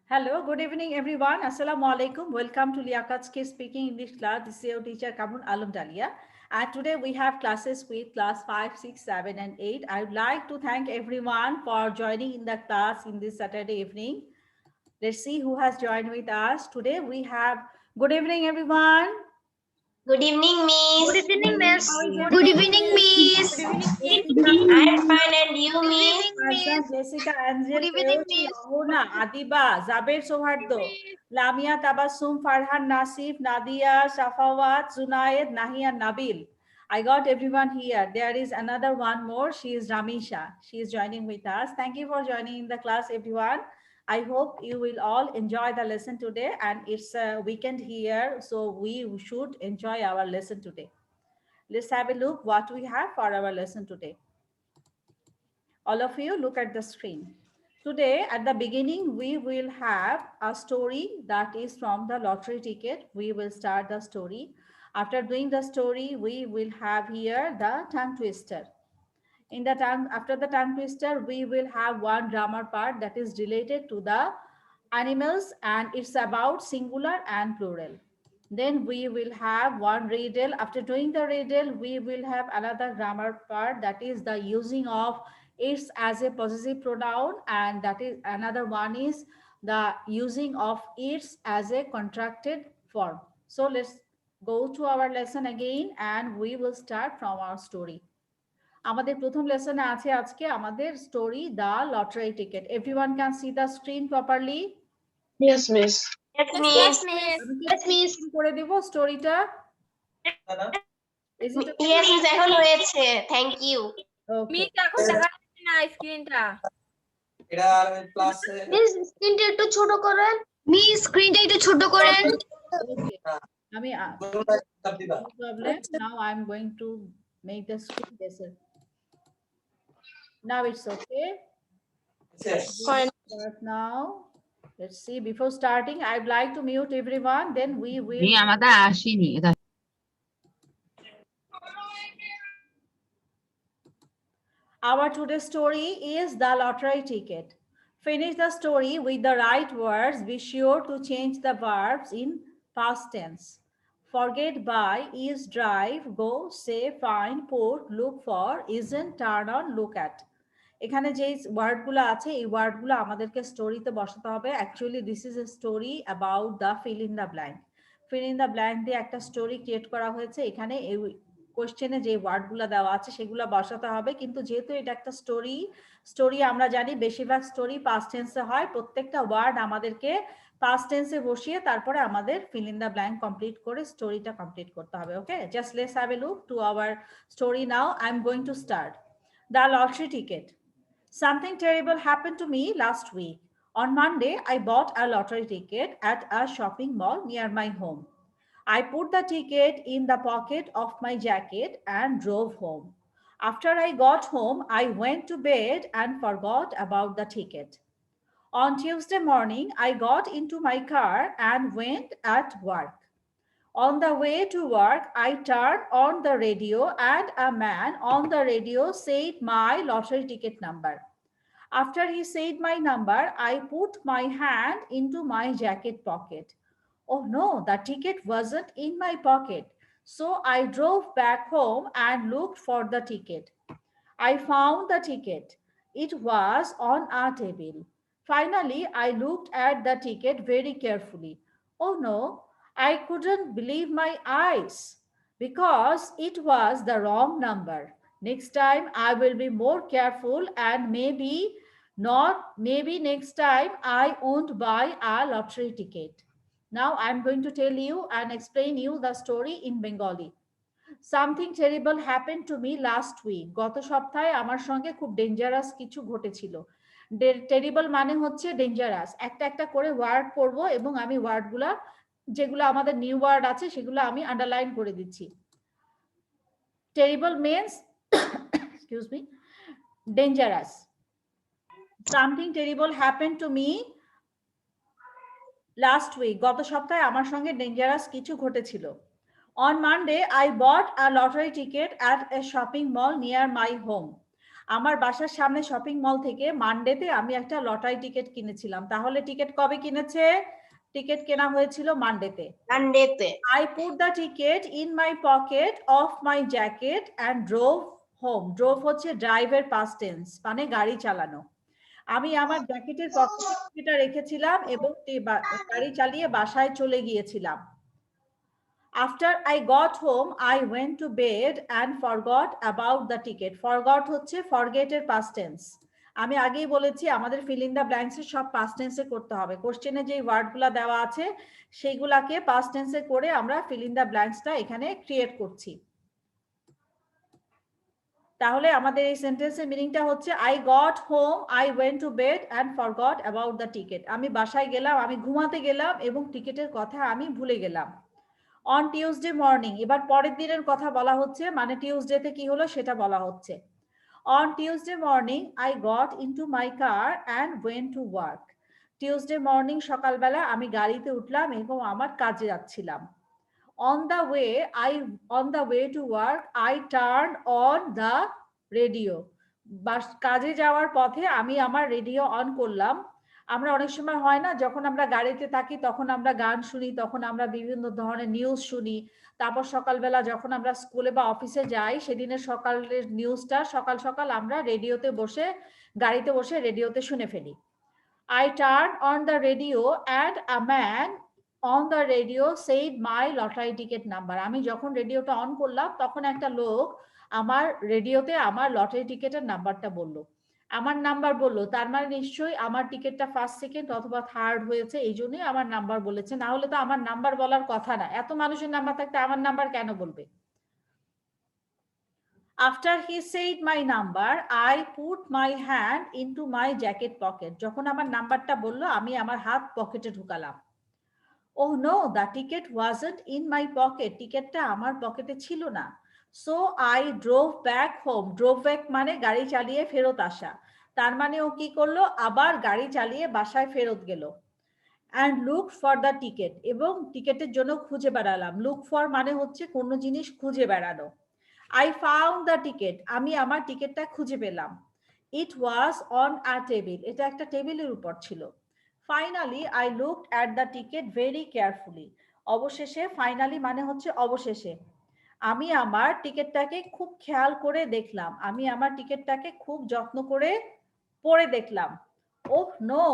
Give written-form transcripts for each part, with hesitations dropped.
Hello, good evening, everyone. Assalamu alaikum. Welcome to Liakat's Kids Speaking English class. This is your teacher Kamun Alam Dalia. And today we have classes with class 5, 6, 7, and 8. I would like to thank everyone for joining in the class in this Saturday evening. Let's see who has joined with us. Today we have, good evening, everyone. Good evening, Miss. Good evening, Miss. How is Good everyone evening, doing? Miss. I'm fine, and you, Good Miss? evening, Farzan, Miss. Jessica, Angel, Good evening, Peyoshi, Miss. Ahuna, Adiba, Zabir Sohardo, Lamia Tabassum, Farhan Nasif, Nadia, Shafawat, Zunaid, Nahi, and Nabil. I got everyone here. There is another one more. She is Ramisha. She is joining with us. Thank you for joining in the class, everyone. I hope you will all enjoy the lesson today. And it's a weekend here, so we should enjoy our lesson today. Let's have a look what we have for our lesson today. All of you look at the screen. Today at the beginning we will have a story that is from the lottery ticket. We will start the story. After doing the story we will have here the tongue twister. In the tongue, after the tongue twister we will have one grammar part that is related to the animals and it's about singular and plural. Then we will have one riddle. After doing the riddle, we will have another grammar part that is the using of it's as a possessive pronoun, and that is another one is the using of it's as a contracted form. So let's go to our lesson again and we will start from our story. আমাদের প্রথম লেসনে আছে আজকে আমাদের story the lottery ticket. Everyone can see the screen properly? Yes, miss. Yes, Yes, Miss. Miss. আমি কি Yes, miss. screen করে দেব স্টোরিটা? Is it okay? Yes, Miss. এখন হয়েছে। Thank you. Okay. মিস এখন দেখা যাচ্ছে না স্ক্রিনটা। এটা ক্লাসে মিস স্ক্রিনটা একটু ছোট করেন। মিস স্ক্রিনটা একটু ছোট করেন। Okay. আমি no problem. Now I'm going to make the screen lesser. Now it's okay. Fine. Start now. Let's see. Before starting, I'd like to mute everyone. Then we will. আমাদের আসেনি এটা Our today's story is the lottery ticket. Finish the story with the right words. Be sure to change the verbs in past tense. Forget buy, is drive, go, say, find, put, look for, isn't, turn on, look at. এখানে যে ওয়ার্ডগুলো আছে এই ওয়ার্ডগুলো আমাদেরকে স্টোরিতে বসাতে হবে। Actually this is a story about the feel in the blank. Feel in the blank দিয়ে একটা স্টোরি ক্রিয়েট করা হয়েছে। এখানে এই কোশ্চেনে যে ওয়ার্ডগুলো দেওয়া আছে সেগুলো বসাতে হবে, কিন্তু যেহেতু এটা একটা স্টোরি আমরা জানি বেশিরভাগ স্টোরি পাস্ট টেন্সে হয়, প্রত্যেকটা ওয়ার্ড আমাদেরকে পাস্ট টেন্সে বসিয়ে তারপরে আমাদের fill in the blank complete করে স্টোরিটা কমপ্লিট করতে হবে। Okay, just let's have a look to our story now. I am going to start. The lottery ticket. Something terrible happened to me last week. On Monday, I bought a lottery ticket at a shopping mall near my home. I put the ticket in the pocket of my jacket and drove home. After I got home, I went to bed and forgot about the ticket. On Tuesday morning, I got into my car and went at work. On the way to work, I turned on the radio and a man on the radio said my lottery ticket number. After he said my number, I put my hand into my jacket pocket. Oh no, the ticket wasn't in my pocket. So I drove back home and looked for the ticket. I found the ticket. It was on a table. Finally, I looked at the ticket very carefully. Oh no, I couldn't believe my eyes because it was the wrong number. Next time, I will be more careful and maybe next time I won't buy a lottery ticket. Now I'm going to tell you and explain you the story in Bengali. Something terrible happened to me last week. গত সপ্তাহে আমার সঙ্গে খুব dangerous কিছু ঘটেছিল। Terrible মানে হচ্ছে dangerous. একটা একটা করে ওয়ার্ড পড়বো এবং আমি ওয়ার্ডগুলা যেগুলো আমাদের নিউ ওয়ার্ড আছে সেগুলো আমি আন্ডারলাইন করে দিচ্ছি। Terrible means excuse me, dangerous. Something terrible happened to me last week. গত সপ্তাহে আমার সঙ্গে ডেঞ্জারাস কিছু ঘটেছিল। On Monday, I bought a lottery ticket at a shopping mall near my home. আমার বাসার সামনে শপিং মল থেকে মানডেতে আমি একটা লটারি টিকিট কিনেছিলাম। তাহলে টিকিট কবে কিনেছে? টিকিট কেনা হয়েছিল মানডেতে। মানডেতে। I put the ticket in my pocket of my jacket and drove home. Drove হচ্ছে ড্রাইভের past tense, মানে গাড়ি চালানো। আমি আমার জ্যাকেটের পকেটে টিকিটটা রেখেছিলাম এবং গাড়ি চালিয়ে বাসায় চলে গিয়েছিলাম। After I got home, I went to bed and forgot about the ticket. Forgot হচ্ছে forget এর past tense. আমি আগেই বলেছি আমাদের fill in the blanks এর সব past tense এ করতে হবে। কোশ্চেনে যে ওয়ার্ডগুলো দেওয়া আছে সেইগুলাকে past tense এ করে আমরা fill in the blanksটা এখানে ক্রিয়েট করছি। তাহলে আমাদের এই সেন্টেন্সের মিনিংটা হচ্ছে I got home, I went to bed and forgot about the ticket. আমি বাসায় গেলাম, আমি ঘুমাতে গেলাম এবং টিকিটের কথা আমি ভুলে গেলাম। অন টিউসডে মর্নিং, এবার পরের দিনের কথা বলা হচ্ছে, মানে টিউসডেতে কি হলো সেটা বলা হচ্ছে। On Tuesday morning I got into my car and went to work. Tuesday morning সকালবেলা আমি গাড়িতে উঠলাম এবং আমার কাজে যাচ্ছিলাম। On the way to work I turn on the radio. কাজে যাওয়ার পথে আমি আমার রেডিও অন করলাম। আমরা অনেক সময় হয় না, যখন আমরা গাড়িতে থাকি তখন আমরা গান শুনি, তখন আমরা বিভিন্ন ধরনের নিউজ শুনি। তারপর সকালবেলা যখন আমরা স্কুলে বা অফিসে যাই সেদিনের সকালের নিউজটা সকাল সকাল আমরা রেডিওতে বসে, গাড়িতে বসে রেডিওতে শুনে ফেলি। I turned on the radio and a man on the radio said my lottery ticket number. আমি যখন রেডিওটা অন করলাম তখন একটা লোক আমার রেডিওতে আমার লটারি টিকেটের নাম্বারটা বলল। আমার নাম্বার বললো, তার মানে নিশ্চয়ই আমার টিকিটটা ফার্স্ট, সেকেন্ড অথবা থার্ড হয়েছে, এই জন্যই আমার নাম্বার বলেছে। না হলে তো আমার নাম্বার বলার কথা না, এত মানুষের নাম্বার থাকতে আমার নাম্বার কেন বলবে? After he said my number, I put my hand into my jacket pocket. যখন আমার নাম্বারটা বললো আমি আমার হাত পকেটে ঢুকালাম। Oh no, the ticket wasn't in my pocket. টিকেটটা আমার পকেটে ছিল না। So I drove back home. Drove back মানে গাড়ি চালিয়ে ফেরত আসা। তার মানে ও কি করলো? আবার গাড়ি চালিয়ে বাসায় ফেরত গেল। And looked for the ticket. এবং টিকেটের জন্য খুঁজে বেড়ালাম। Look for মানে হচ্ছে কোনো জিনিস খুঁজে বেড়ানো। I found the ticket. আমি আমার টিকেটটা খুঁজে পেলাম। It was on a table. এটা একটা টেবিলের উপর ছিল। Finally, I looked at the ticket very carefully. অবশেষে, ফাইনালি মানে হচ্ছে অবশেষে, আমি আমার টিকেটটাকে খুব খেয়াল করে দেখলাম। আমি আমার টিকেটটাকে খুব যত্ন করে পড়ে দেখলাম। Oh no,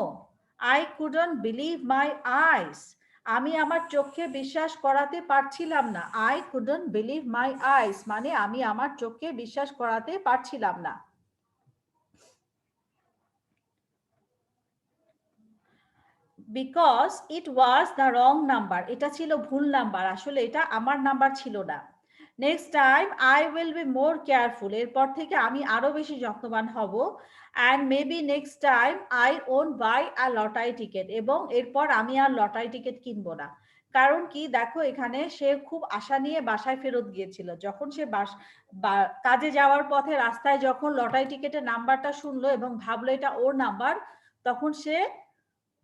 I couldn't believe my eyes. আমি আমার চোখে বিশ্বাস করাতে পারছিলাম না। I couldn't believe my eyes মানে আমি আমার চোখে বিশ্বাস করাতে পারছিলাম না। Because it was the wrong number. এটা ছিল ভুল নাম্বার, আসলে এটা আমার নাম্বার ছিল না। Next time I will be more careful. এরপর থেকে আমি আরো বেশি যত্নবান হব। And maybe next time I won't buy a lottery ticket. এবং এরপর আমি আর লটারি টিকিট কিনবো না। কারণ কি, দেখো এখানে সে খুব আশা নিয়ে বাসায় ফেরত গিয়েছিল। যখন সে কাজে যাওয়ার পথে রাস্তায় যখন লটারি টিকিটের নাম্বারটা শুনলো এবং ভাবলো এটা ওর নাম্বার, তখন সে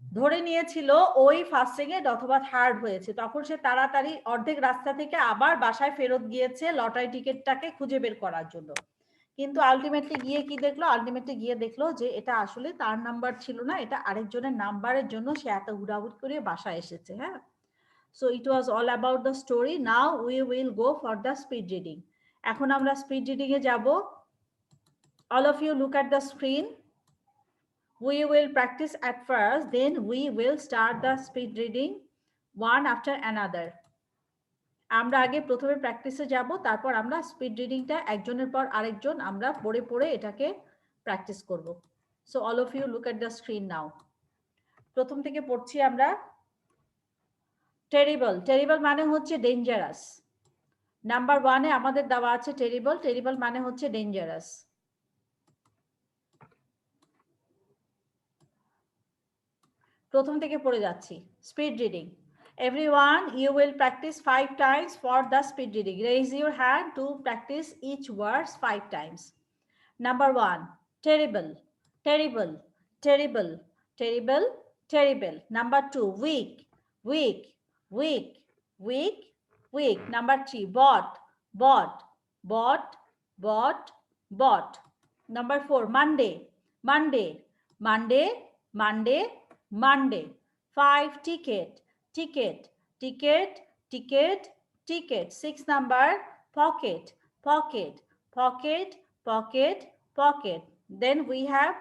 ধরে নিয়েছিল ওই ফার্স্ট, সেকেন্ড অথবা থার্ড হয়েছে। তখন সে তাড়াতাড়ি অর্ধেক রাস্তা থেকে আবার বাসায় ফেরত গিয়েছে লটারি টিকিটটাকে খুঁজে বের করার জন্য। কিন্তু আলটিমেটলি গিয়ে কি দেখলো? আলটিমেটলি গিয়ে দেখলো যে এটা আসলে তার নাম্বার ছিল না, এটা আরেকজনের নাম্বারের জন্য সে এত হুড়াহুড়ি করে বাসায় এসেছে। হ্যাঁ, so it was all about the story. Now we will go for the speed reading. এখন আমরা স্পিড রিডিং এ যাব। All of you look at the screen. We will practice at first, then we will start the speed reading one after another. আমরা আগে প্রথমে প্র্যাকটিসে যাব, তারপর আমরা স্পিড রিডিংটা একজনের পর আরেকজন আমরা পড়ে পড়ে এটাকে প্র্যাকটিস করব। So all of you look at the screen now. প্রথম থেকে পড়ছি আমরা। টেরিবল। টেরিবল মানে হচ্ছে ডেঞ্জারাস। নাম্বার 1 এ আমাদের দেওয়া আছে টেরিবল। টেরিবল মানে হচ্ছে ডেঞ্জারাস। প্রথম থেকে পড়ে যাচ্ছি। Speed reading. Everyone, you will practice 5 times for the speed reading. Raise your hand to practice each words 5 times. Number 1, terrible, terrible, terrible, terrible, terrible. Number 2, weak, weak, weak, weak, weak. Number 3, bought, bought, bought, bought, bought. Number 4, Monday, Monday, Monday, Monday, Monday. 5, ticket, ticket, ticket, ticket, ticket. 6 number, pocket, pocket, pocket, pocket, pocket. Then we have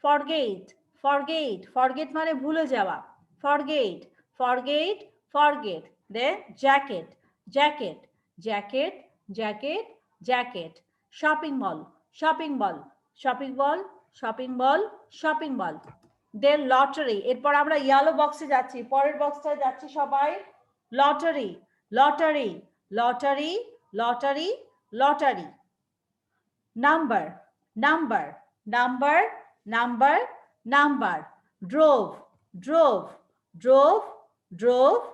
forget, forget, forget মানে ভুলে যাওয়া, forget, forget, forget. Then jacket, jacket, jacket, jacket, jacket. Shopping mall, shopping mall, shopping mall, shopping mall, shopping mall. Then lottery. এরপর আমরা yellow বক্সে যাচ্ছি, পরের বক্সটায় যাচ্ছি সবাই। Lottery, lottery, lottery, lottery, lottery. Number, number, number, number, number. Drove, drove, drove, drove,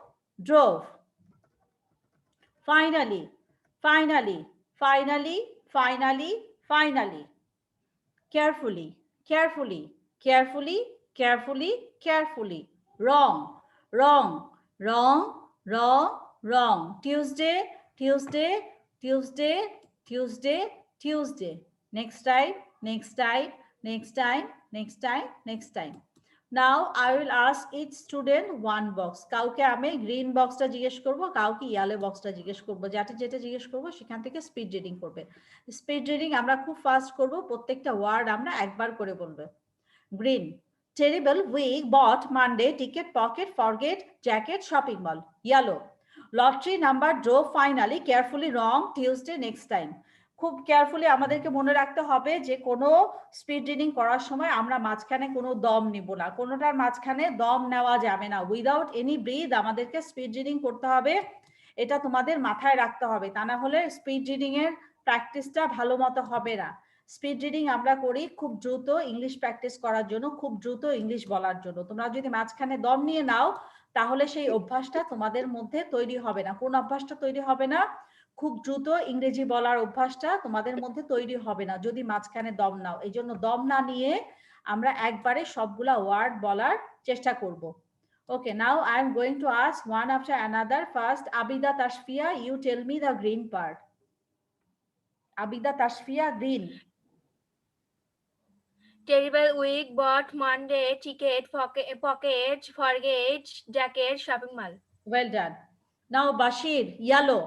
drove. Finally, finally, finally, finally, finally. Carefully, carefully, carefully, carefully, carefully. Wrong, wrong, wrong, wrong, wrong. Tuesday, Tuesday, Tuesday, Tuesday, Tuesday. Next time, next time, next time, next time, next time. Now I will ask each student one box. কাউকে আমি green বক্সটা জিজ্ঞেস করব, কাউকে yellow বক্সটা জিজ্ঞেস করব। যেটা যেটা জিজ্ঞেস করব সেখান থেকে স্পিড রিডিং করবে। স্পিড রিডিং আমরা খুব ফাস্ট করব, প্রত্যেকটা ওয়ার্ড আমরা একবার করে বলবো। Green, terrible week, bought Monday, ticket, pocket, forget, jacket, shopping mall. Yellow, lottery number, drove finally, carefully, wrong, Tuesday, next time. খুব কেয়ারফুলি আমাদেরকে মনে রাখতে হবে যে কোনো স্পিড রিডিং করার সময় আমরা মাঝখানে কোনো দম নিব না, কোনোটার মাঝখানে দম নেওয়া যাবে না। উইদাউট এনি ব্রিথ আমাদেরকে স্পিড রিডিং করতে হবে, এটা তোমাদের মাথায় রাখতে হবে, তা না হলে স্পিড রিডিং এর প্র্যাকটিসটা ভালো মতো হবে না। স্পিড রিডিং আমরা করি খুব দ্রুত ইংলিশ প্র্যাকটিস করার জন্য, খুব দ্রুত ইংলিশ বলার জন্য। তোমরা যদি মাঝখানে দম নিয়ে নাও তাহলে সেই অভ্যাসটা তোমাদের মধ্যে তৈরি হবে না। কোন অভ্যাসটা তৈরি হবে না? খুব দ্রুত ইংরেজি বলার অভ্যাসটা তোমাদের মধ্যে তৈরি হবে না যদি মাঝখানে দম নাও। এই জন্য দম না নিয়ে আমরা একবারে সবগুলা ওয়ার্ড বলার চেষ্টা করব। Okay, now I am going to ask one after another. First, Abida Tashfia, you tell me the green part. Abida Tashfia, green. Terrible week, bought Monday, ticket, pocket, forget, jacket, shopping mall. Well done. Now Bashir, yellow.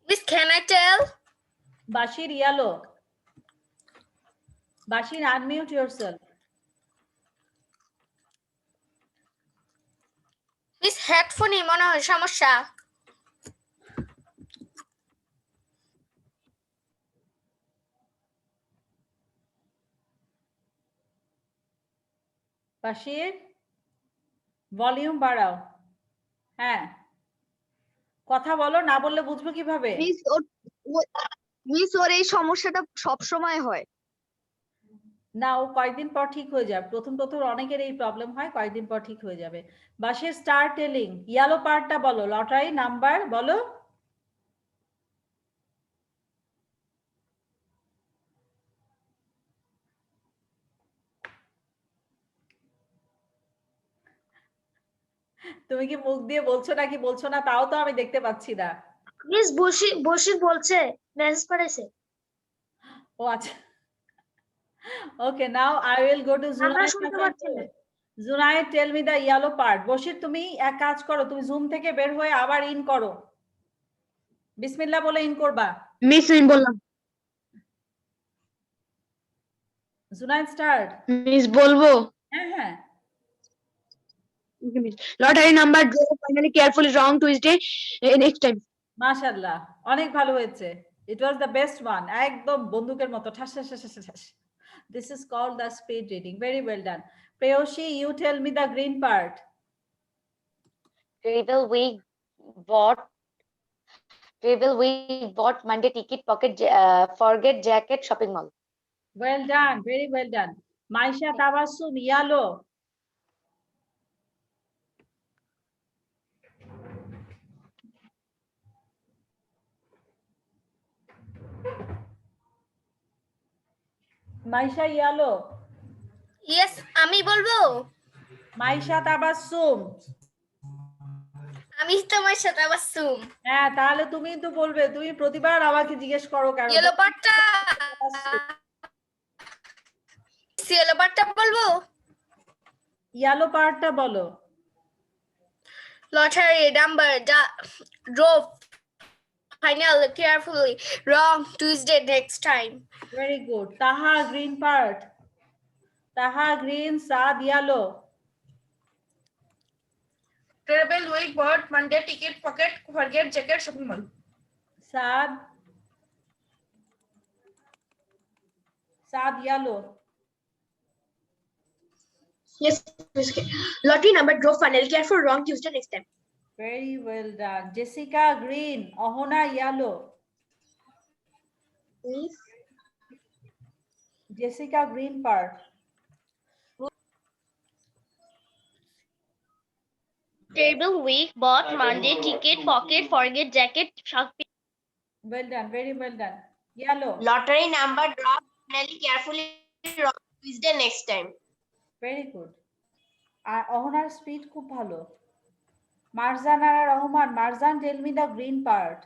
Miss, can I tell? Bashir, yellow. Bashir, unmute yourself. Miss, headphone মনে হয় সমস্যা। Bashir, volume বাড়াও। হ্যাঁ, কথা বলো, না বললে বুঝবো কিভাবে? মিস ওর এই সমস্যাটা সব সময় হয়। না, ও কয়েকদিন পর ঠিক হয়ে যাবে। প্রথম প্রথম অনেকের এই প্রবলেম হয়, কয়েকদিন পর ঠিক হয়ে যাবে। বাসের স্টার টেলিং, ইয়েলো পার্টটা বলো, লটারি নাম্বার বলো। তুমি কি মুখ দিয়ে বলছো নাকি বলছো না তাও তো আমি দেখতে পাচ্ছি না। মিস বসির বলছে, মেসেজ করেছে। ও আচ্ছা, okay, now I will go to আমরা জুনাইদ। শুনতে পাচ্ছি না। Junaid, tell me the yellow part. Basir তুমি এক কাজ করো, তুমি জুম থেকে বের হয়ে আবার ইন করো, বিসমিল্লাহ বলে ইন করবা। মিস আমি বললাম। জুনাইদ স্টার্ট। মিস বলবো? হ্যাঁ হ্যাঁ। Lottery number, draw finally, carefully, wrong, Tuesday, next time. মাশাআল্লাহ, অনেক ভালো হয়েছে। It was the best one, একদম বন্দুকের মতো ঠাস ঠাস ঠাস ঠাস। This is called the speed reading. Very well done. Preyasi, you tell me the green part. Terrible week, bought Monday, ticket, pocket, forget, jacket, shopping mall. Well done, very well done. Maisha Tabassum, yellow. Maisha, yellow. Yes আমি বলবো মাইশা তাবাসসুম। আমি তোমার সাথে আবার sum হ্যাঁ, তাহলে তুমি তো বলবে, তুমি প্রতিবার আমাকে জিজ্ঞেস করো কেন? ইয়েলো পার্টটা ইয়েলো পার্টটা বলবো ইয়েলো পার্টটা বলো। lottery number drove final carefully wrong Tuesday next time. Very good. Taha green part. Taha green, Saad yellow. Travel week bought Monday ticket pocket forget jacket shopping mall. Saad. Saad yellow. Yes, Miss. Lottery number drove finally careful wrong Tuesday next time. Very well done. Jessica green. Ohona yellow. Miss. Jessica green part. Terrible week, bought Monday ticket, pocket, forget jacket, shopping. Well done. Very well done. Yellow. Lottery number drop finally carefully wrong Tuesday next time. Very good. আর অহনার speed খুব ভালো। মারজান আর Rahman, Marjan tell me the green part.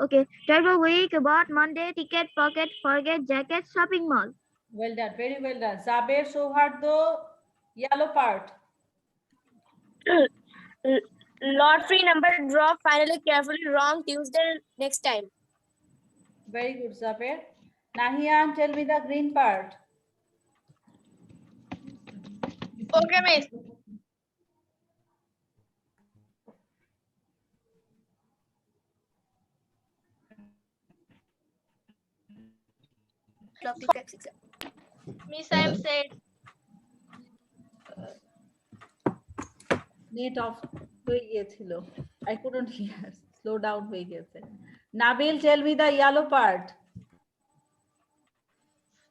Okay. Terrible week, bought Monday ticket, pocket, forget jacket, shopping mall. Well done, very well done. Zaber Sohardo, yellow part. Lottery number drop finally carefully wrong Tuesday next time. Very good, Zaber. Nahian, tell me the green part. Okay, miss. Miss, I am said. Net off হয়ে গিয়েছিল। I couldn't hear. Slow down হয়ে গেছে। Nabil, tell me the yellow part.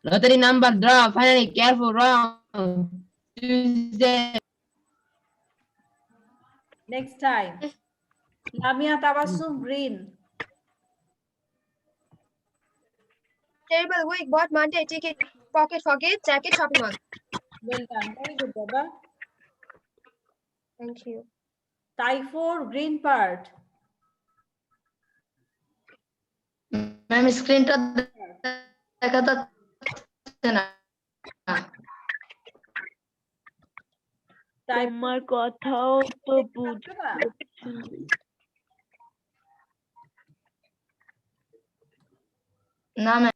Lottery number draw finally careful wrong Tuesday. Next time. Lamia Tabassum green. Terrible week, bought Monday ticket, pocket, forget jacket, shopping mall. Well done. Very good, Baba. Thank you. Typhoon green part. Ma'am স্ক্রিনটা দেখা যাচ্ছে না। তোমার কথাও তো বুঝছো না? না ম্যাম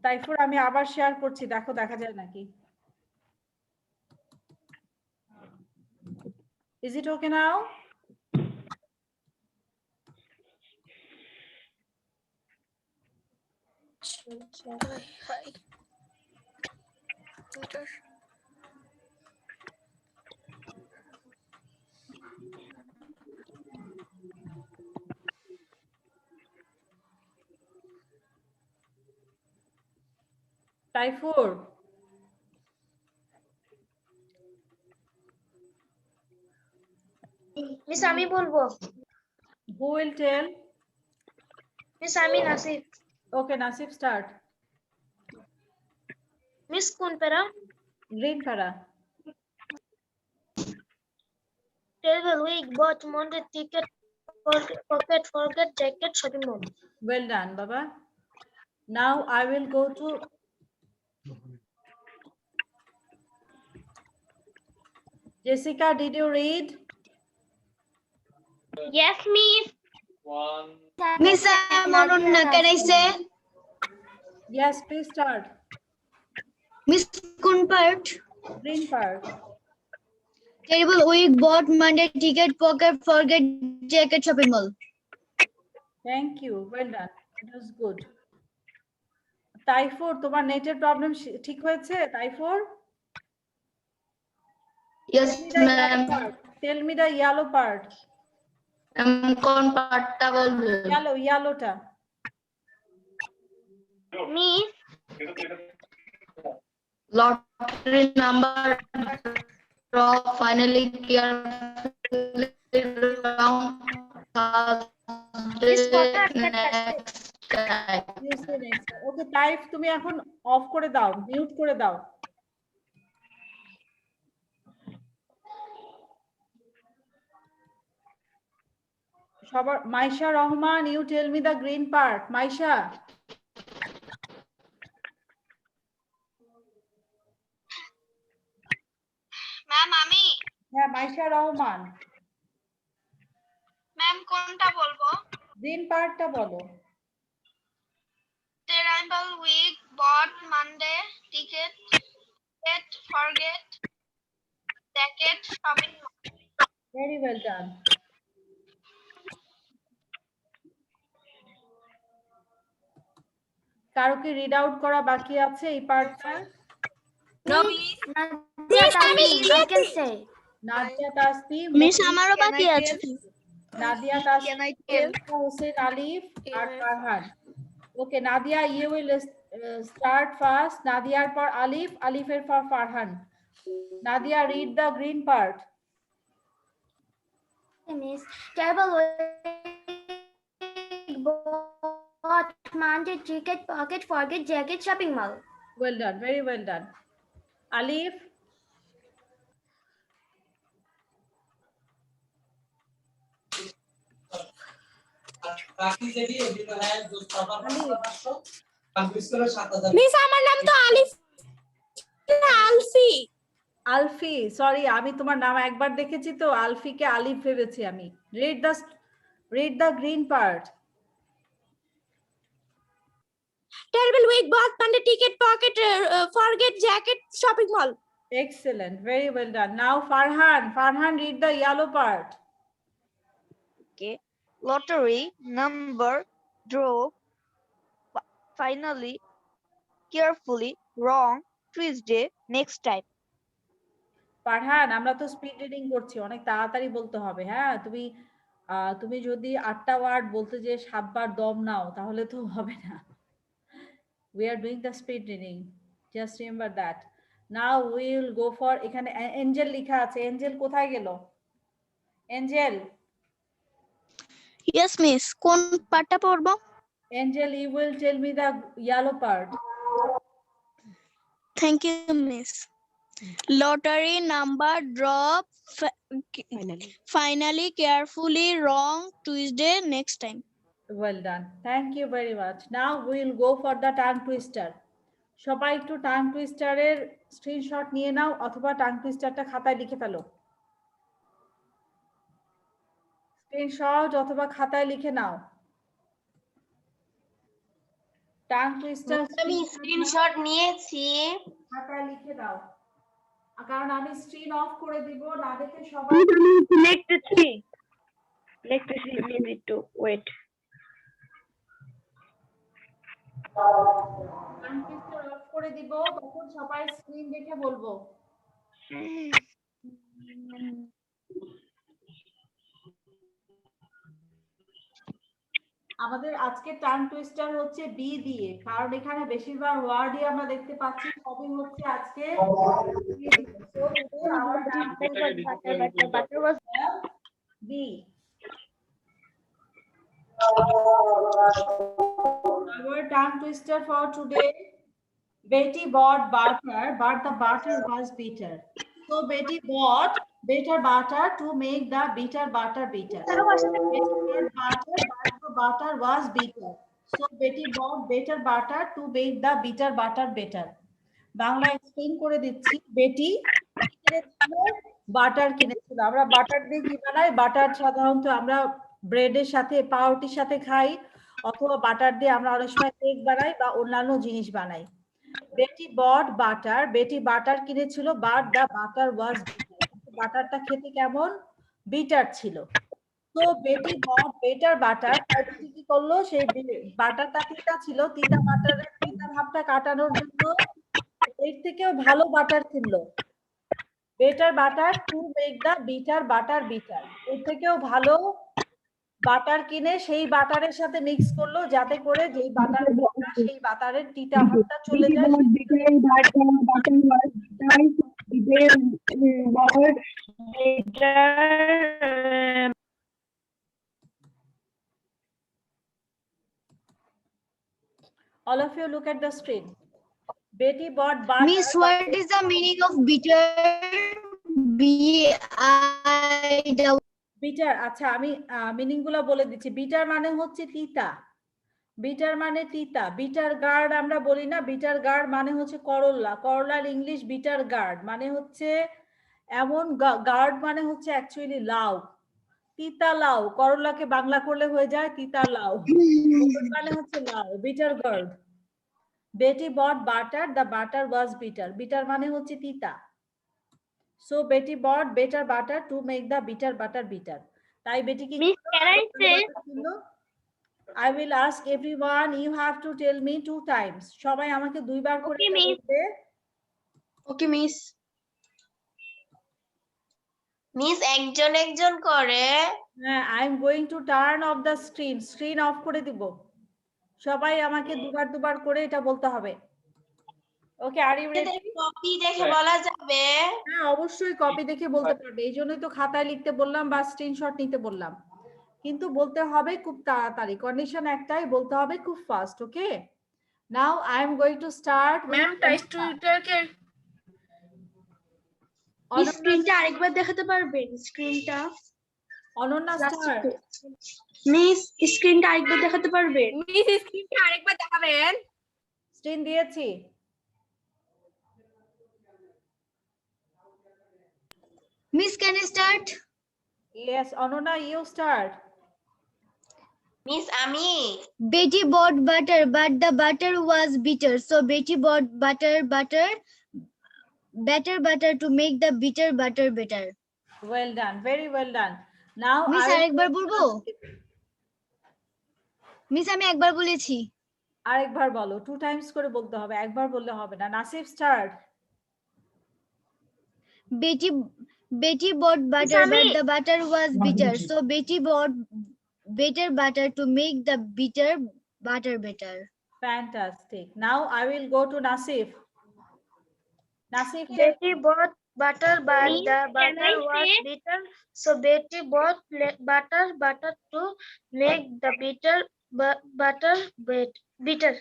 তাইফুর আমি আবার শেয়ার করছি, দেখো দেখা যায় নাকি। Is it okay now? Typhoon. Miss আমি বলবো। Who will tell? Miss আমি Nasir. Okay, Nasif, start. Miss কোন প্যারা? Green para. Terrible week, bought Monday ticket, pocket, forget jacket, shopping mall. Well done, Baba. Now I will go to Jessica. Did you read? Yes, miss. Miss Amaruna, can I say? Yes, please start. Miss কোন part? Green part. Terrible week, bought Monday ticket, pocket, forget jacket, shopping mall. Thank you. Well done. It was good. Typhoon, তোমার নেটের problem ঠিক হয়েছে? Typhoon? Yes ma'am Tell me the yellow part. কোন পার্টটা বলবেন? Yellow টা. Miss, Lottery number draw finally carefully wrong Thursday next I. Okay type তুমি এখন অফ করে দাও, মিউট করে দাও। সবার Maisha Rahman, you tell me the green part. Maisha, ma'am আমি হ্যাঁ মাইশা রহমান, ম্যাম কোনটা বলবো? গ্রিন পার্টটা বলো। Terrible week, bought Monday, ticket, get, forget, jacket, shopping mall. Very well ডান। কারো কি রিড আউট করা বাকি আছে এই পার্টটা? No, Yes, I can say. Nadia Tasnim, Miss, আমারও বাকি আছে। নাদিয়া তাসনিম, এলসা হোসেন আলিফ আর Farhan. Okay Nadia, you will start first. নাদিয়ার পর আলিফ, আলিফের পর Farhan. Nadia, read the green part. Miss, terrible week, bought Monday, ticket, pocket, forget, jacket, shopping mall. Well done, very well done. Alif, miss আমার নাম তো আলিফ না আলফি। আলফি, সরি আমি তোমার নাম একবার দেখেছি তো আলফিকে আলিফ ভেবেছি আমি। Read the green part. Terrible week, bought Monday, ticket, pocket, forget, jacket, shopping mall. Excellent, very well done. Now Farhan, read the yellow part. Okay. Lottery number draw finally carefully wrong Tuesday next time. Farhan, আমরা তো speed reading করছি, অনেক তাড়াতাড়ি বলতে হবে। হ্যাঁ, তুমি যদি 8টা ওয়ার্ড বলতে যে 7 বার দম নাও তাহলে তো হবে না। We are doing the speed reading. Just remember that. Now we will go for, এখানে এঞ্জেল লেখা আছে। এঞ্জেল কোথায় গেল? Angel, Yes, miss. কোন পাঠটা পড়বো? Angel, you will tell me the yellow part. Thank you, miss. Lottery number drop finally carefully wrong Tuesday next time. Well done. Thank you very much. Now we will go for the tongue twister. সবাই একটু tongue টুইস্টারের screenshot নিয়ে নাও অথবা tongue টুইস্টারটা খাতায় লিখে ফেলো। Screenshot অথবা খাতায় লিখে নাও। Tongue twister আমি স্ক্রিনশট নিয়েছি। খাতায় লিখে দাও, কারণ আমি স্ক্রিন অফ করে দিব, না দেখে সবাই লিখতেছি minute to wait. Tongue twister off করে দিব, তখন সবাই স্ক্রিন দেখে বলবো। আমাদের আজকে টাং টুইস্টার হচ্ছে বি দিয়ে, কারণ এখানে বেশিরভাগ ওয়ার্ডই আমরা দেখতে পাচ্ছি সবই হচ্ছে আজকে B. Our tongue twister for today: Betty bought butter, but the butter was bitter. So Betty bought bitter butter to make the bitter butter bitter. Betty bought butter, but the butter was bitter. So Betty bought bitter butter to make the bitter butter bitter. Bangla explain করে দিচ্ছি। বেটি butter কিনেছিল। আমরা butter দিয়ে কি বানাই? Butter সাধারণত আমরা ব্রেডের সাথে, পাউরুটির সাথে খাই, অথবা বাটার দিয়ে আমরা অনেক সময় কেক বানাই বা অন্যান্য জিনিস বানাই। Betty bought butter, Betty butter কিনেছিল, but the butter was bitter, বাটারটা খেতে কেমন? বিটার ছিল। তো বেটি বট বেটার বাটার, বেটি কি করলো? সেই বাটারটা তিতা ছিল, তিতা বাটারের তিতা ভাবটা কাটানোর জন্য এর থেকেও ভালো বাটার কিনলো। Better butter to make the bitter butter bitter, এর থেকেও ভালো বাটার কিনে সেই বাটারের সাথে মিক্স করলো, যাতে করে যেই বাটার সেই বাটারের তিতা ভাবটা চলে যায়। All of you look at the screen. Betty bought butter. Miss, what is the meaning of bitter? B-I-T-T-E-R. Bitter, আচ্ছা আমি মিনিং গুলো বলে দিচ্ছি। বিটার মানে হচ্ছে তিতা, বিটার মানে তিতা। বিটার গার্ড আমরা বলি না, বিটার গার্ড মানে হচ্ছে করলা, করলার ইংলিশ বিটার গার্ড মানে হচ্ছে এমন গার্ড মানে হচ্ছে অ্যাকচুয়ালি লাউ, তিতা লাউ। করলাকে বাংলা করলে হয়ে যায় তিতা লাউ, মানে হচ্ছে লাউ, bitter gourd. Betty bought butter, the butter was bitter, bitter মানে হচ্ছে তিতা। So Betty bought better butter to make the bitter butter bitter. তাই বেটি কি Miss, can I say? I will ask everyone, you have to tell me 2 times. সবাই আমাকে দুইবার করে Okay, miss. বলবে। ওকে মিস। মিস একজন একজন করে। হ্যাঁ, I am going to turn off the screen. Screen off করে দিব। সবাই আমাকে দুবার দুবার করে এটা বলতে হবে। ওকে, আর ইউ রেডি? কপি দেখে বলা যাবে? হ্যাঁ, অবশ্যই কপি দেখে বলতে পারবে। এই জন্যই তো খাতায় লিখতে বললাম বা স্ক্রিনশট নিতে বললাম। কিন্তু বলতে হবে খুব তাড়াতাড়ি, কন্ডিশন একটাই, বলতে হবে খুব fast. Okay, now I am going to start. Ma'am টাইস্টুইটারকে স্ক্রিনটা আরেকবার দেখাতে পারবেন? স্ক্রিনটা অনন্যা স্টার্ট। মিস স্ক্রিনটা আরেকবার দেখাতে পারবেন? মিস স্ক্রিনটা আরেকবার দেখাবেন। স্ক্রিন দিয়েছি। Miss, can you start? Yes, Ananya you start. Miss আমি Betty bought butter, but the butter was bitter. So Betty bought better butter to make the bitter butter better. Well done, very well done. Now Miss, আরেকবার বলবো? Miss, আমি একবার বলেছি। আরেকবার বলো, 2 Times করে বলতে হবে, একবার বললে হবে না। Nasif start. Betty bought butter, but the butter was bitter. So Betty bought better butter to make the bitter butter better. Fantastic. Now I will go to Nasif. Nasif, Betty bought butter, but Miss, the can butter I was say? bitter. So Betty bought butter to make the bitter bitter.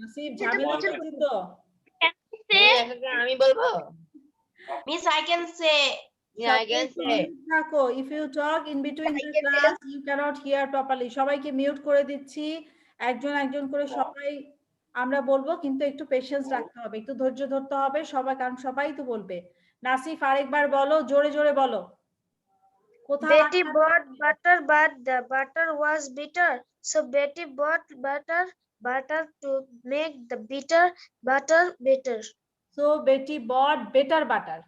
Nasif, ঝামেলা করছি তো। Say, আমি বলবো? Miss, I can say. Yeah, I can সবাই say. mute থাকো। If you talk in between the class, you cannot hear properly. সবাইকে mute করে দিচ্ছি। একজন একজন করে সবাই আমরা বলবো, কিন্তু একটু পেশেন্স রাখতে হবে, একটু ধৈর্য ধরতে হবে সবাই, কারণ সবাই তো বলবে। নাসিফ আরেকবার বলো, জোরে জোরে বলো। কোথায় Betty bought butter, but the butter was bitter. So Betty bought butter to make the bitter butter bitter. So Beti bot better butter,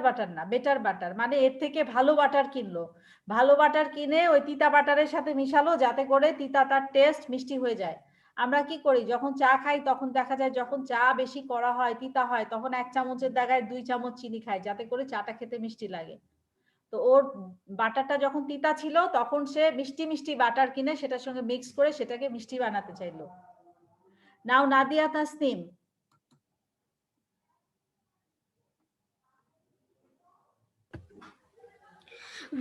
butter না, বেটার বাটার মানে এর থেকে ভালো বাটার কিনলো। ভালো বাটার কিনে ওই তিতা বাটারের সাথে মিশালো, যাতে করে তিতা তার টেস্ট মিষ্টি হয়ে যায়। আমরা কি করি, যখন চা খাই তখন দেখা যায় যখন চা বেশি করা হয়, তিতা হয়, তখন 1 চামচের জায়গায় 2 চামচ চিনি খাই, যাতে করে চাটা খেতে মিষ্টি লাগে। তো ওর বাটারটা যখন তিতা ছিল, তখন সে মিষ্টি মিষ্টি বাটার কিনে সেটার সঙ্গে মিক্স করে সেটাকে মিষ্টি বানাতে চাইলো। নাও Nadia Tasnim.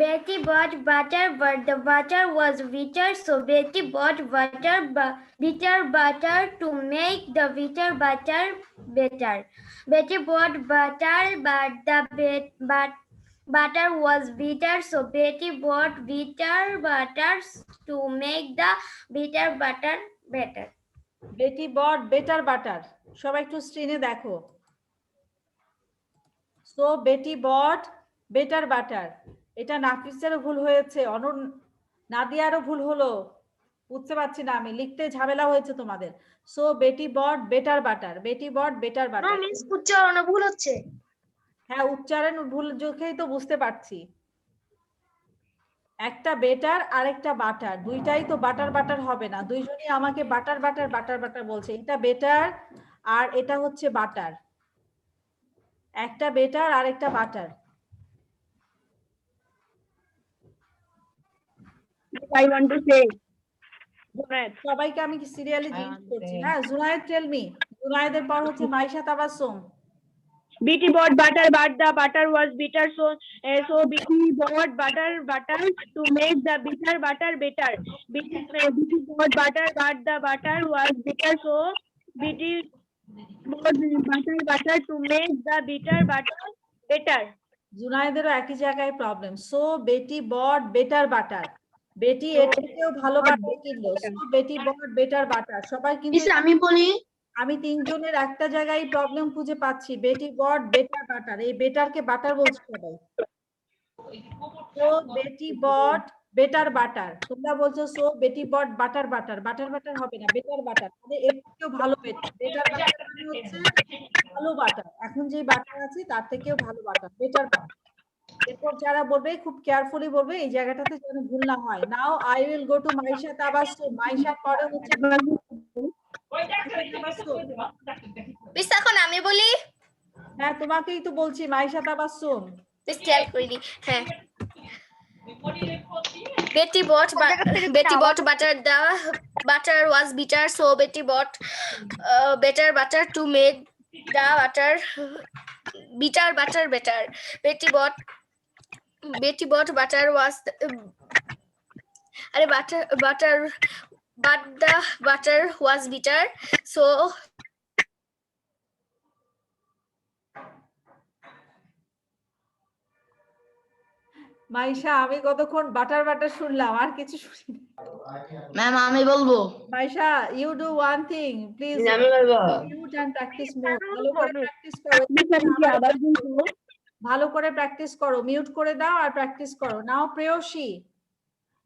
Betty bought butter, but the butter was bitter. So Betty bought bitter butter to make the bitter butter better. Betty bought butter, but the butter was bitter. So Betty bought bitter butter to make the bitter butter better. Beti bot better butter, সবাই একটু স্ক্রিনে দেখো। So বেটি বট better butter, এটা নাফিসেরও ভুল হয়েছে, নাদিয়ারও ভুল হলো, বুঝতে পারছি না আমি, লিখতে ঝামেলা হয়েছে তোমাদের। সো বেটি বট বেটার বাটার, বেটি বট বেটার No, বাটার। miss, উচ্চারণ ভুল হচ্ছে। হ্যাঁ, উচ্চারণ ভুল দেখেই তো বুঝতে পারছি। একটা বেটার আর একটা বাটার, দুইটাই তো বাটার বাটার হবে না, দুইজনই আমাকে বাটার বাটার বাটার বাটার বলছে। এটা বেটার আর এটা হচ্ছে বাটার, একটা বেটার আর একটা butter. I want to say. সবাইকে আমি কি সিরিয়ালি জিজ্ঞেস করছি? হ্যাঁ, জুনায়েদ টেল মি। জুনায়েদের পর হচ্ছে Maisha Tabassum. Betty bought butter, but the butter was bitter. So Betty bought butter to make the bitter butter better. Betty bought butter, but the butter was bitter. So Betty bought butter to make the bitter butter better. জুনাইদেরও একই জায়গায় problem. So বেটি বট better butter, বেটি এর থেকেও ভালো butter কিনলো। So বেটি বট better butter. সবাই কিন্তু আমি বলি আমি তিনজনের একটা জায়গায় প্রবলেম খুঁজে পাচ্ছি। বেটি বট বেটার বাটার, এই বেটারকে বাটার বলছে সবাই। সো বেটি বট বেটার বাটার, তোমরা বলছো সো বেটি bought butter butter, butter butter হবে না, বেটার বাটার, মানে এর থেকেও ভালো বেটার। বেটার বাটার মানে হচ্ছে ভালো বাটার, এখন যে বাটার আছে তার থেকেও ভালো বাটার, বেটার বাটার। এরপর যারা বলবে খুব কেয়ারফুলি বলবে, এই জায়গাটাতে যেন ভুল না হয়। Now I will go to Maisha Tabassum. মাইশার পরে হচ্ছে মিস এখন আমি বলি, হ্যাঁ তোমাকেই তো বলছি মাইশা তাবাসসুম। মিস খেয়াল করিনি। হ্যাঁ, Betty bought butter. The butter was bitter, so Betty bought better butter to make the bitter butter better. Betty bought butter was but the butter was bitter, so Maisha আমি কতক্ষণ বাটার বাটার শুনলাম, আর কিছু শুনি। Ma'am আমি বলবো। Maisha you do one thing please, আমি বলবো। Mute and practice more. ভালো করে প্র্যাকটিস করো, ভালো করে প্র্যাকটিস করো, মিউট করে দাও আর প্র্যাকটিস করো। নাও প্রেয়সী,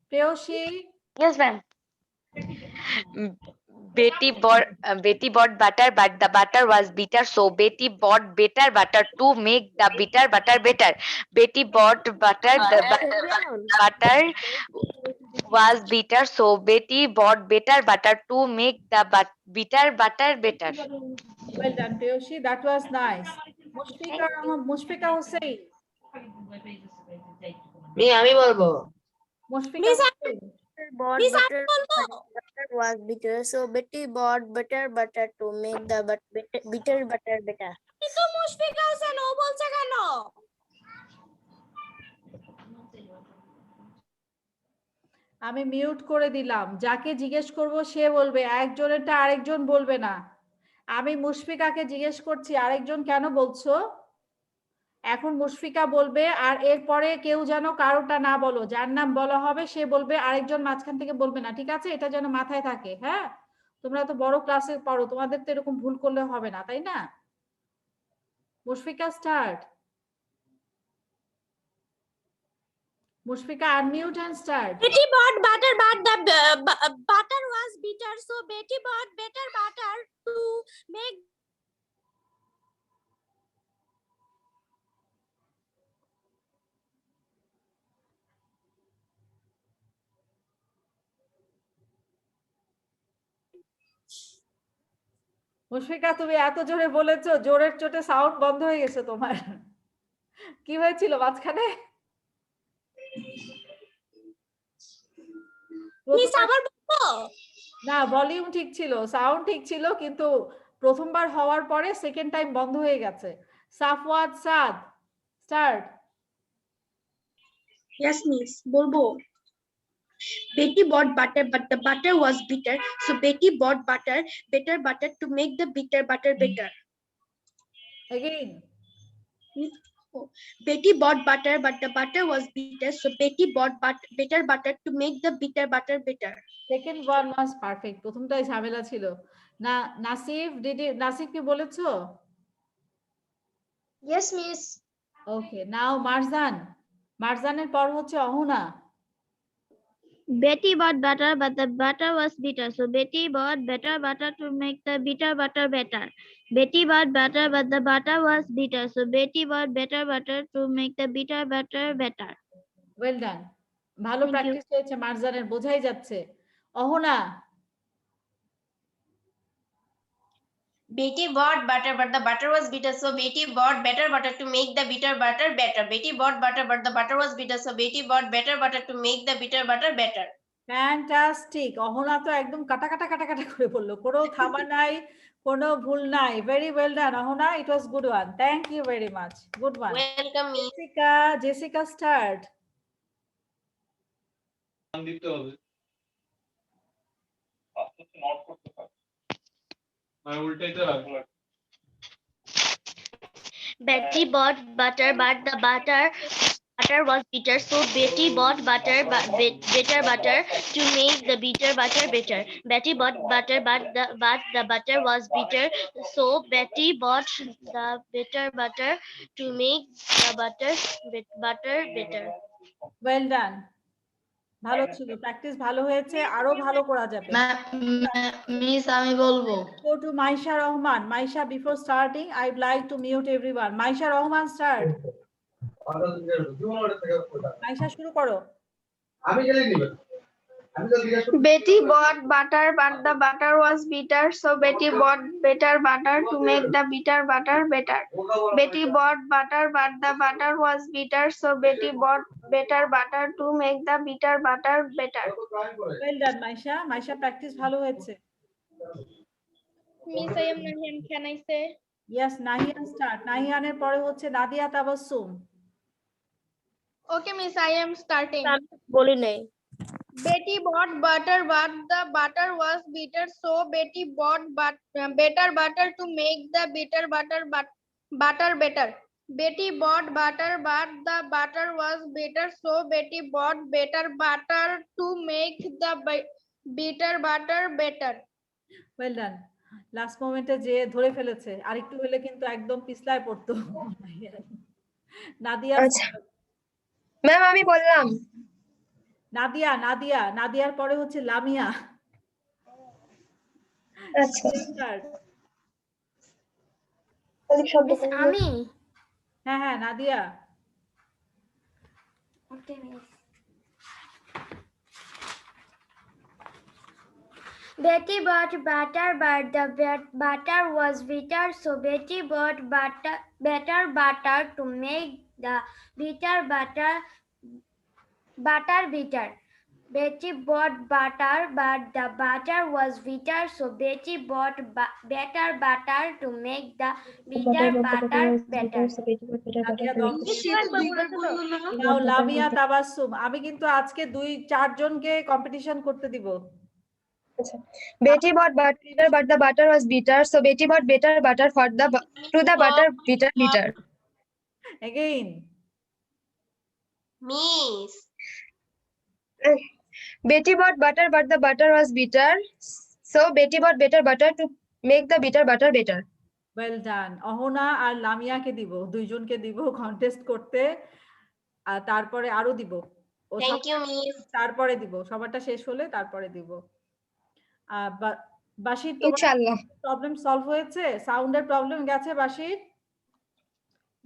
প্রেয়সী Yes, ma'am. Betty bought butter, but the butter was bitter, so Betty bought better butter to make the bitter butter better. Betty bought butter, the butter was bitter, so Betty bought better butter to make the bitter butter better. Well done Preyasi, that was nice. Mushfika Hossain, আমি বলবো। Mushfika Hossain Butter was bitter, so Betty bought better butter to make the bitter butter better. তো মুশফিকা হোসেন ও বলছে কেন? আমি mute করে দিলাম। যাকে জিজ্ঞেস করব সে বলবে, একজনেরটা আরেকজন বলবে না। আমি মুশফিকাকে জিজ্ঞেস করছি আরেকজন কেন বলছো, এখন মুশফিকা বলবে, আর এরপরে কেউ যেন কারোটা না বলো, যার নাম বলা হবে সে বলবে, আরেকজন মাঝখান থেকে বলবে না, ঠিক আছে? এটা যেন মাথায় থাকে। হ্যাঁ, তোমরা তো বড় ক্লাসে পড়ো, তোমাদের তো এরকম ভুল করলে হবে না, তাই না? Mushfika start. Mushfika unmute and start. Betty bought butter, but the butter was bitter, so Betty bought better butter to make Mushfika তুমি এত জোরে বলেছো, জোরের চোটে সাউন্ড বন্ধ হয়ে গেছে তোমার। কি হয়েছিল মাঝখানে? না, ভলিউম ঠিক ছিল, সাউন্ড ঠিক ছিল, কিন্তু প্রথমবার হওয়ার পরে সেকেন্ড টাইম বন্ধ হয়ে গেছে। সাফওয়াত সাদ স্টার্ট। Yes, miss. বলবো। Betty bought butter, but the butter was bitter, so Betty bought better butter to make the bitter butter better. Again. Betty bought butter, but the butter was bitter, so Betty bought better butter to make the bitter butter better. Second one was perfect. প্রথমটাই ঝামেলা ছিল না। নাসিফ, নাসিফ কি বলেছো? Yes, miss. ওকে, নাও মারজান। মারজানের পর হচ্ছে Ahana. Betty bought butter, but the butter was bitter, so Betty bought better butter to make the bitter butter better. Betty bought butter, but the butter was bitter, so Betty bought better butter to make the bitter butter better. Well ডান, ভালো Thank you. Practice হয়েছে মারজানের, বোঝাই যাচ্ছে। Ahana. Betty bought butter, but the butter was bitter, so Betty bought better butter to make the bitter butter better. Betty bought butter, but the butter was bitter, so Betty bought better butter to make the bitter butter better. Fantastic. Ahana তো একদম কাটা কাটা কাটা কাটা করে বললো, কোনো থামা নাই, কোনো ভুল নাই। Very well done Ahana, it was good one, thank you very much, good one. Welcome, miss. Jessica start. Betty bought butter, but the butter was bitter, so Betty bought bitter butter to make the bitter butter better. Betty bought butter, but the butter was bitter, so Betty bought the bitter butter to make the butter better. Well ডান, ভালো ছিল, practice ভালো হয়েছে, আরো ভালো করা যাবে। Miss আমি বলবো। Go to Maisha Rahman. Maisha, before starting, I'd like to mute everyone. Maisha Rahman, start. Maisha, শুরু করো। Betty bought butter, but the butter was bitter, so Betty bought bitter butter to make the bitter butter better. Betty bought butter, but the butter was bitter, so Betty bought bitter butter to make the bitter butter better. Well done, Maisha. Maisha, practice ভালো হয়েছে। Miss, I am Nahian. Can I say? Yes, Nahian, start. Nahiaনের পরে হচ্ছে Nadia Tabassum. Okay, Miss, I am starting. বলি নাই। Betty bought butter, but the butter was bitter, so Betty bought better butter to make the bitter butter better. Betty bought butter, but the butter was bitter, so Betty bought better butter to make the bitter butter better. Well done. Last মোমেন্টে যে ধরে ফেলেছে, আরেকটু হলে কিন্তু একদম পিছলায় পড়তো। Nadia, ma'am আমি বললাম। নাদিয়ার পরে হচ্ছে লামিয়া। আচ্ছা, আমি হ্যাঁ Nadia. Betty bought butter, but the butter was bitter, so Betty bought better butter to make the bitter butter bitter. Betty bought butter, but the butter was bitter, so Betty bought better butter to make the bitter butter better. নাও লামিয়া তাবাসসুম। আমি কিন্তু আজকে 2-4 জনকে competition করতে দিব। Betty bought butter, but the butter was bitter, so Betty bought better butter to the butter bitter. Again. Miss. Betty bought butter, but the butter was bitter, so Betty bought better butter to make the bitter butter better. Well done. Ahana আর লামিয়াকে দিব, দুইজনকে দিব contest করতে, আর তারপরে আরো দিব। Thank you, Miss. তারপরে দিব, সবারটা শেষ হলে তারপরে দিব। বাশির, ইনশাআল্লাহ প্রবলেম সলভ হয়েছে? সাউন্ডের প্রবলেম গেছে Bashir?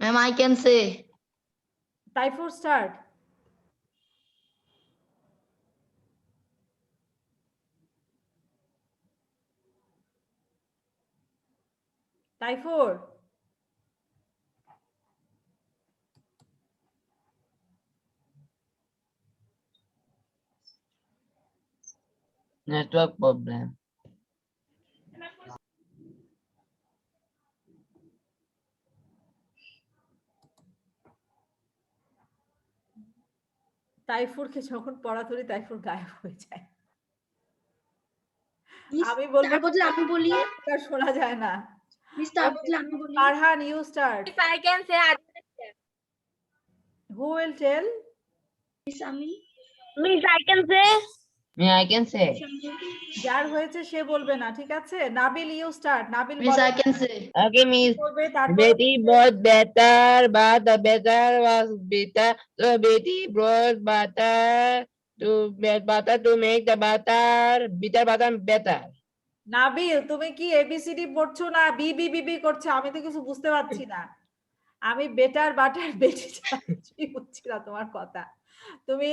Ma'am I can say. Taifur, start. Taifur, network problem. টাইফুরকে যখন পড়া ধরি টাইফুর গায়েব হয়ে যায়। আমি বলবো, আমি বলি, শোনা যায় না। আমি বলি। Farhan, you start. If I can say, Who will tell? Miss, I can say. Me I can say. যার হয়েছে সে বলবে না, ঠিক আছে? Nabil, you start. Nabil miss I can say. Okay miss. বলবে, তারপর Betty bought butter, but the butter was bitter, so Betty brought butter to make the bitter butter better. Nabil, তুমি কি এবিসিডি পড়ছো না বিবি করছো? আমি তো কিছু বুঝতে পারছি না। আমি বেটার বাটার বেটি কিছুই বুঝছি না তোমার কথা। তুমি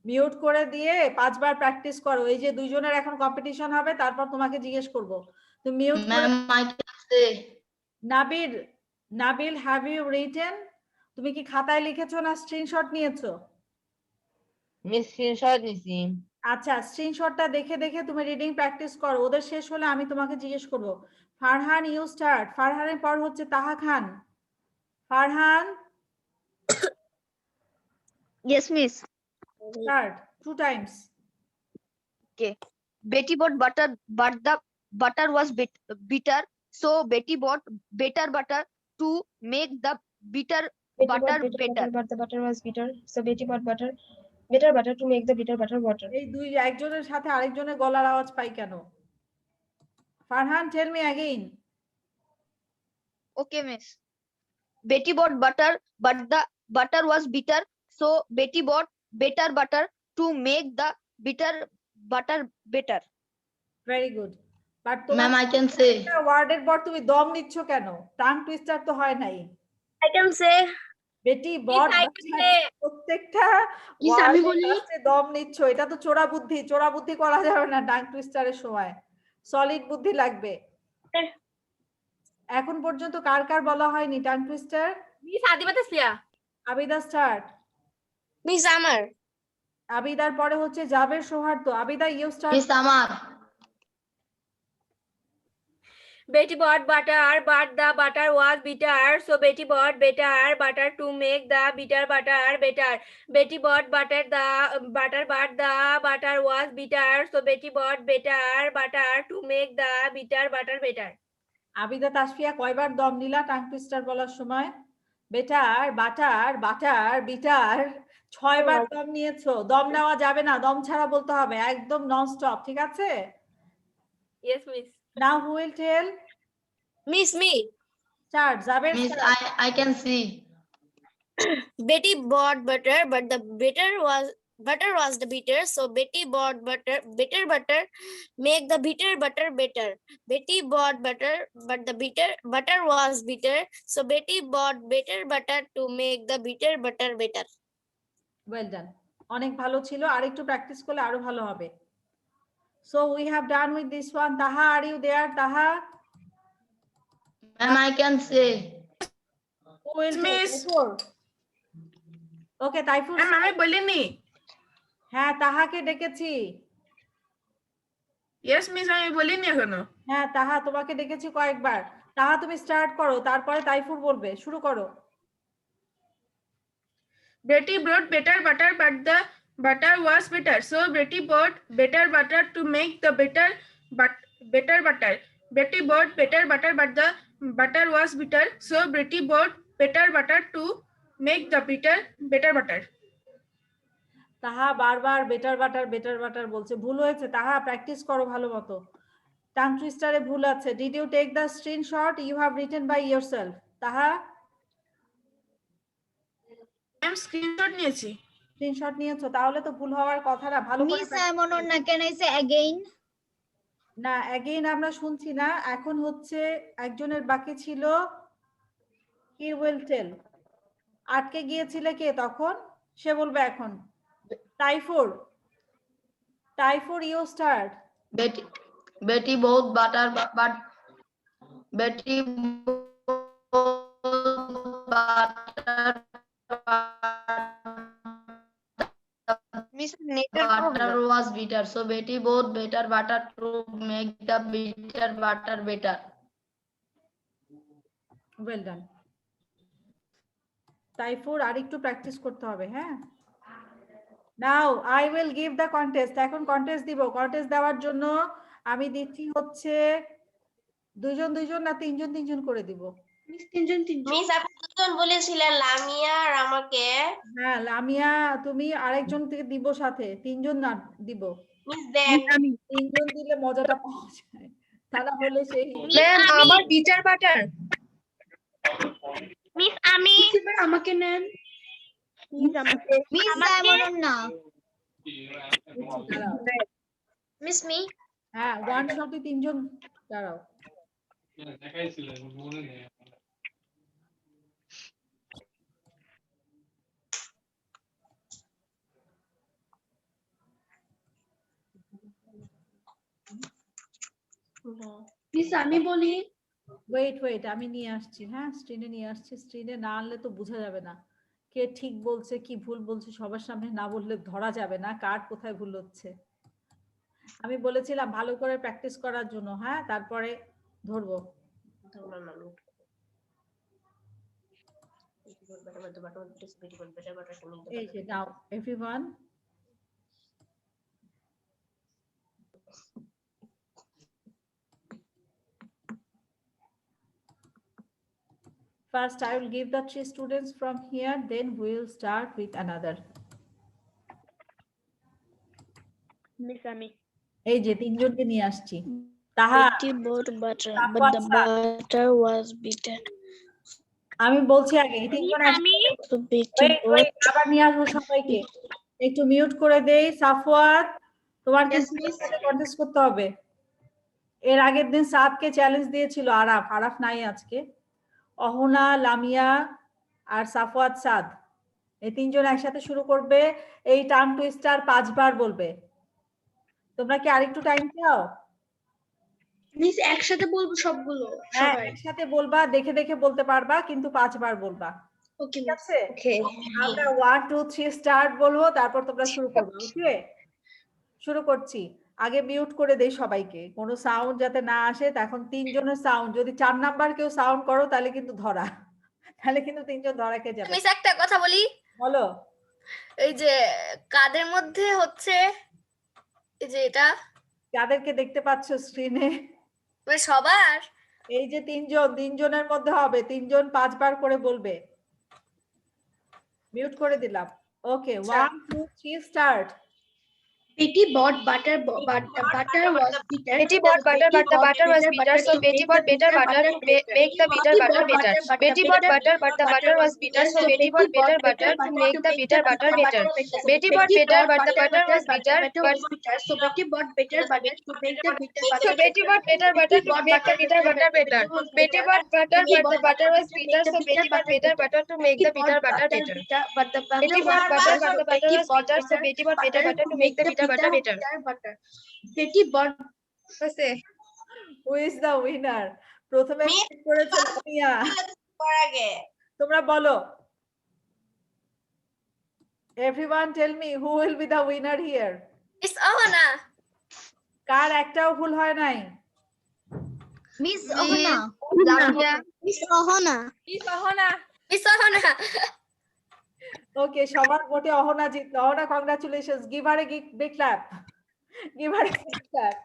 মিউট করে দিয়ে 5 বার প্র্যাকটিস করো। এই যে দুইজনের এখন কম্পিটিশন হবে, তারপর তোমাকে জিজ্ঞেস করব। তুমি মিউট করে। Ma'am I can say. Nabil, have you written? তুমি কি খাতায় লিখেছো না স্ক্রিনশট নিয়েছো? মিস স্ক্রিনশট নিছি। আচ্ছা, স্ক্রিনশটটা দেখে দেখে তুমি রিডিং প্র্যাকটিস করো। ওদের শেষ হলে আমি তোমাকে জিজ্ঞেস করব। Farhan, you start. ফারহানের পর হচ্ছে তাহা খান। Farhan, Yes, Miss. start 2 times. Okay. Betty bought butter, but the butter was bitter, so Betty bought better butter to make the bitter butter better. But the butter was bitter, so Betty bought better butter to make the bitter butter better. এই দুই একজনের সাথে আরেকজনের গলার আওয়াজ পাই কেন? Farhan, tell me again. Okay, miss. Betty bought butter, but the butter was bitter, so Betty bought better butter to make the bitter butter better. Very good. But Ma'am, I can say. ওয়ার্ডের পর তুমি দম নিচ্ছ কেন? Tongue twister তো হয় নাই। I can say. বেটি বট প্রত্যেকটা আমি বলি দম নিচ্ছ, এটা তো চোরা বুদ্ধি করা যাবে না টাং টুইস্টারের সময়, সলিড বুদ্ধি লাগবে। এখন পর্যন্ত কার কার বলা হয়নি tongue twister? Miss Adima Taslia. Abida start. Miss Amar. আবিদার পরে হচ্ছে Jaber Souhardya. Abida you start. Miss Amar. Betty bought butter, but the butter was bitter, so Betty bought better butter to make the bitter butter better. Betty bought butter, but the butter was bitter, so Betty bought better butter to make the bitter butter better. Abida Tasfia কয়বার দম নিলা tongue twister বলার সময়? Better, butter, bitter 6 বার দম নিয়েছো। দম নেওয়া যাবে না, দম ছাড়া বলতে হবে, একদম নন স্টপ, ঠিক আছে? Yes, miss. Now who will tell? Miss me. Start. Zaber Miss, start. I can see. Betty bought butter, but the butter was the bitter, so Betty bought bitter butter, make the bitter butter better. Betty bought butter, but the butter was bitter, so Betty bought better butter to make the bitter butter better. Well done. অনেক ভালো ছিল, আর একটু practice করলে আরো ভালো হবে। So we have done with this one. Taha, are you there? Taha? Ma'am, I can say. Who will Miss. Okay, Taifur. আমি বলিনি। হ্যাঁ, তাহাকে ডেকেছি। ইয়েস মিস, আমি বলিনি এখনো। হ্যাঁ তাহা, তোমাকে ডেকেছি কয়েকবার। তাহা তুমি স্টার্ট করো, তারপরে তাইফুর বলবে। শুরু করো। Betty brought better butter, but the butter was bitter, so Betty bought better butter to make the better butter. Betty bought better butter, but the butter was bitter, so Betty bought better butter to make the better butter. তাহা বারবার better butter বলছে, ভুল হয়েছে। তাহা practice করো ভালো মতো। Tongue টুইস্টারে ভুল আছে। Did you take the screenshot you have written by yourself? Taha আমি স্ক্রিনশট নিয়েছি। স্ক্রিনশট নিয়েছো, তাহলে তো ভুল হওয়ার কথা না। ভালো করে Miss, I'm on na, can I say again? না, अगेन আমরা শুনছি না। এখন হচ্ছে একজনের বাকি ছিল, হি উইল টেল। আটকে গিয়েছিলে কে তখন? সে বলবে এখন। Taifur, you start. Betty bought butter, but Betty bought butter. Miss Butter was bitter, so Betty bought better butter to make the bitter butter better. Well done. Taifur, আর একটু practice করতে হবে, হ্যাঁ? Now I will give the contest. এখন contest দিব। Contest দেওয়ার জন্য আমি দিচ্ছি হচ্ছে দুইজন না তিনজন করে দিব। মিস আপনি দুজন বলেছিলেন, লামিয়া আর আমাকে। হ্যাঁ, লামিয়া তুমি আরেকজন থেকে দিব সাথে, তিনজন না দিব। মিস দেন। তিনজন দিলে মজাটা পাওয়া যায়, তারা হলে সেই ম্যাম আমার বিটার বাটার। মিস আমি আমাকে নেন। Miss, I'm on na. Miss me. হ্যাঁ, ওয়ান শটে তিনজন দাঁড়াও। মিস আমি বলি। ওয়েট আমি নিয়ে আসছি। হ্যাঁ, স্ক্রিনে নিয়ে আসছি। স্ক্রিনে না আনলে তো বোঝা যাবে না কে ঠিক বলছে কি ভুল বলছে। সবার সামনে না বললে ধরা যাবে না কার কোথায় ভুল হচ্ছে। আমি বলেছিলাম ভালো করে প্র্যাকটিস করার জন্য, হ্যাঁ, তারপরে ধরবো। এই যে নাও everyone, First, I will give the 3 students from here, then we will start with another. Miss Ami. এই যে তিনজনকে নিয়ে আসছি। তাহা, Betty bought butter, Tapu but the আচ্ছা, butter was bitter. আমি বলছি আগে এই তিনজন একসাথে So Betty wait, bought আবার নিয়ে আসবো সবাইকে। একটু মিউট করে দেই। সাফওয়াত, তোমার কিন্তু কন্টেস্ট করতে হবে। এর আগের দিন সাদকে চ্যালেঞ্জ দিয়েছিল আরাফ, আরাফ নাই আজকে। অহনা, লামিয়া আর সাফওয়াত, সাদ, এই তিনজন একসাথে শুরু করবে। এই টাং টুইস্টার 5 বার বলবে। তোমরা কি আরেকটু টাইম চাও? মিস একসাথে বলবো সবগুলো হ্যাঁ, সবাই। একসাথে বলবা, দেখে দেখে বলতে পারবা, কিন্তু 5 বার বলবা। ওকে ঠিক আছে? ওকে আমরা 1 2 3 স্টার্ট বলবো, তারপর তোমরা শুরু করবে। ওকে, শুরু করছি। আগে মিউট করে দেই সবাইকে, কোনো সাউন্ড যাতে না আসে। এখন তিনজনের সাউন্ড, যদি 4 নাম্বার কেউ সাউন্ড করো তাহলে কিন্তু ধরা, তাহলে কিন্তু তিনজন ধরা খেয়ে যাবে। মিস একটা কথা বলি, বলো। এই যে কাদের মধ্যে হচ্ছে এই যে এটা যাদেরকে দেখতে পাচ্ছ স্ক্রিনে, মানে সবার, এই যে তিনজনের মধ্যে হবে, তিনজন 5 বার করে বলবে। মিউট করে দিলাম। ওকে, 1 2 3 start. Betty bought butter, but the butter was bitter. Betty bought butter, but the butter was bitter. So Betty bought bitter butter to make the bitter butter bitter. Betty bought butter, but the butter was bitter. So Betty bought bitter butter to make the bitter butter bitter. Betty bought bitter, but the butter was bitter. So Betty bought bitter butter to make the bitter So butter. Betty bought bitter butter to make the bitter butter bitter. Betty bought butter, but the butter was bitter. So Betty bought bitter butter to make the bitter butter bitter. But the Betty bought butter, but the butter was bitter. So Betty bought bitter butter to make the bitter butter bitter. Betty bought who is the winner? প্রথমে click করেছে লামিয়া। তোমরা বলো। Everyone tell me who will be the winner here? Miss Ahona. কার একটাও ভুল হয় নাই? Miss Ahona. Lamia, Miss Ohana. Miss Ahona. Miss Ahona. Okay, সবার ভোটে অহনা জিতল। Ahona, congratulations, give her a big clap, give her a big clap.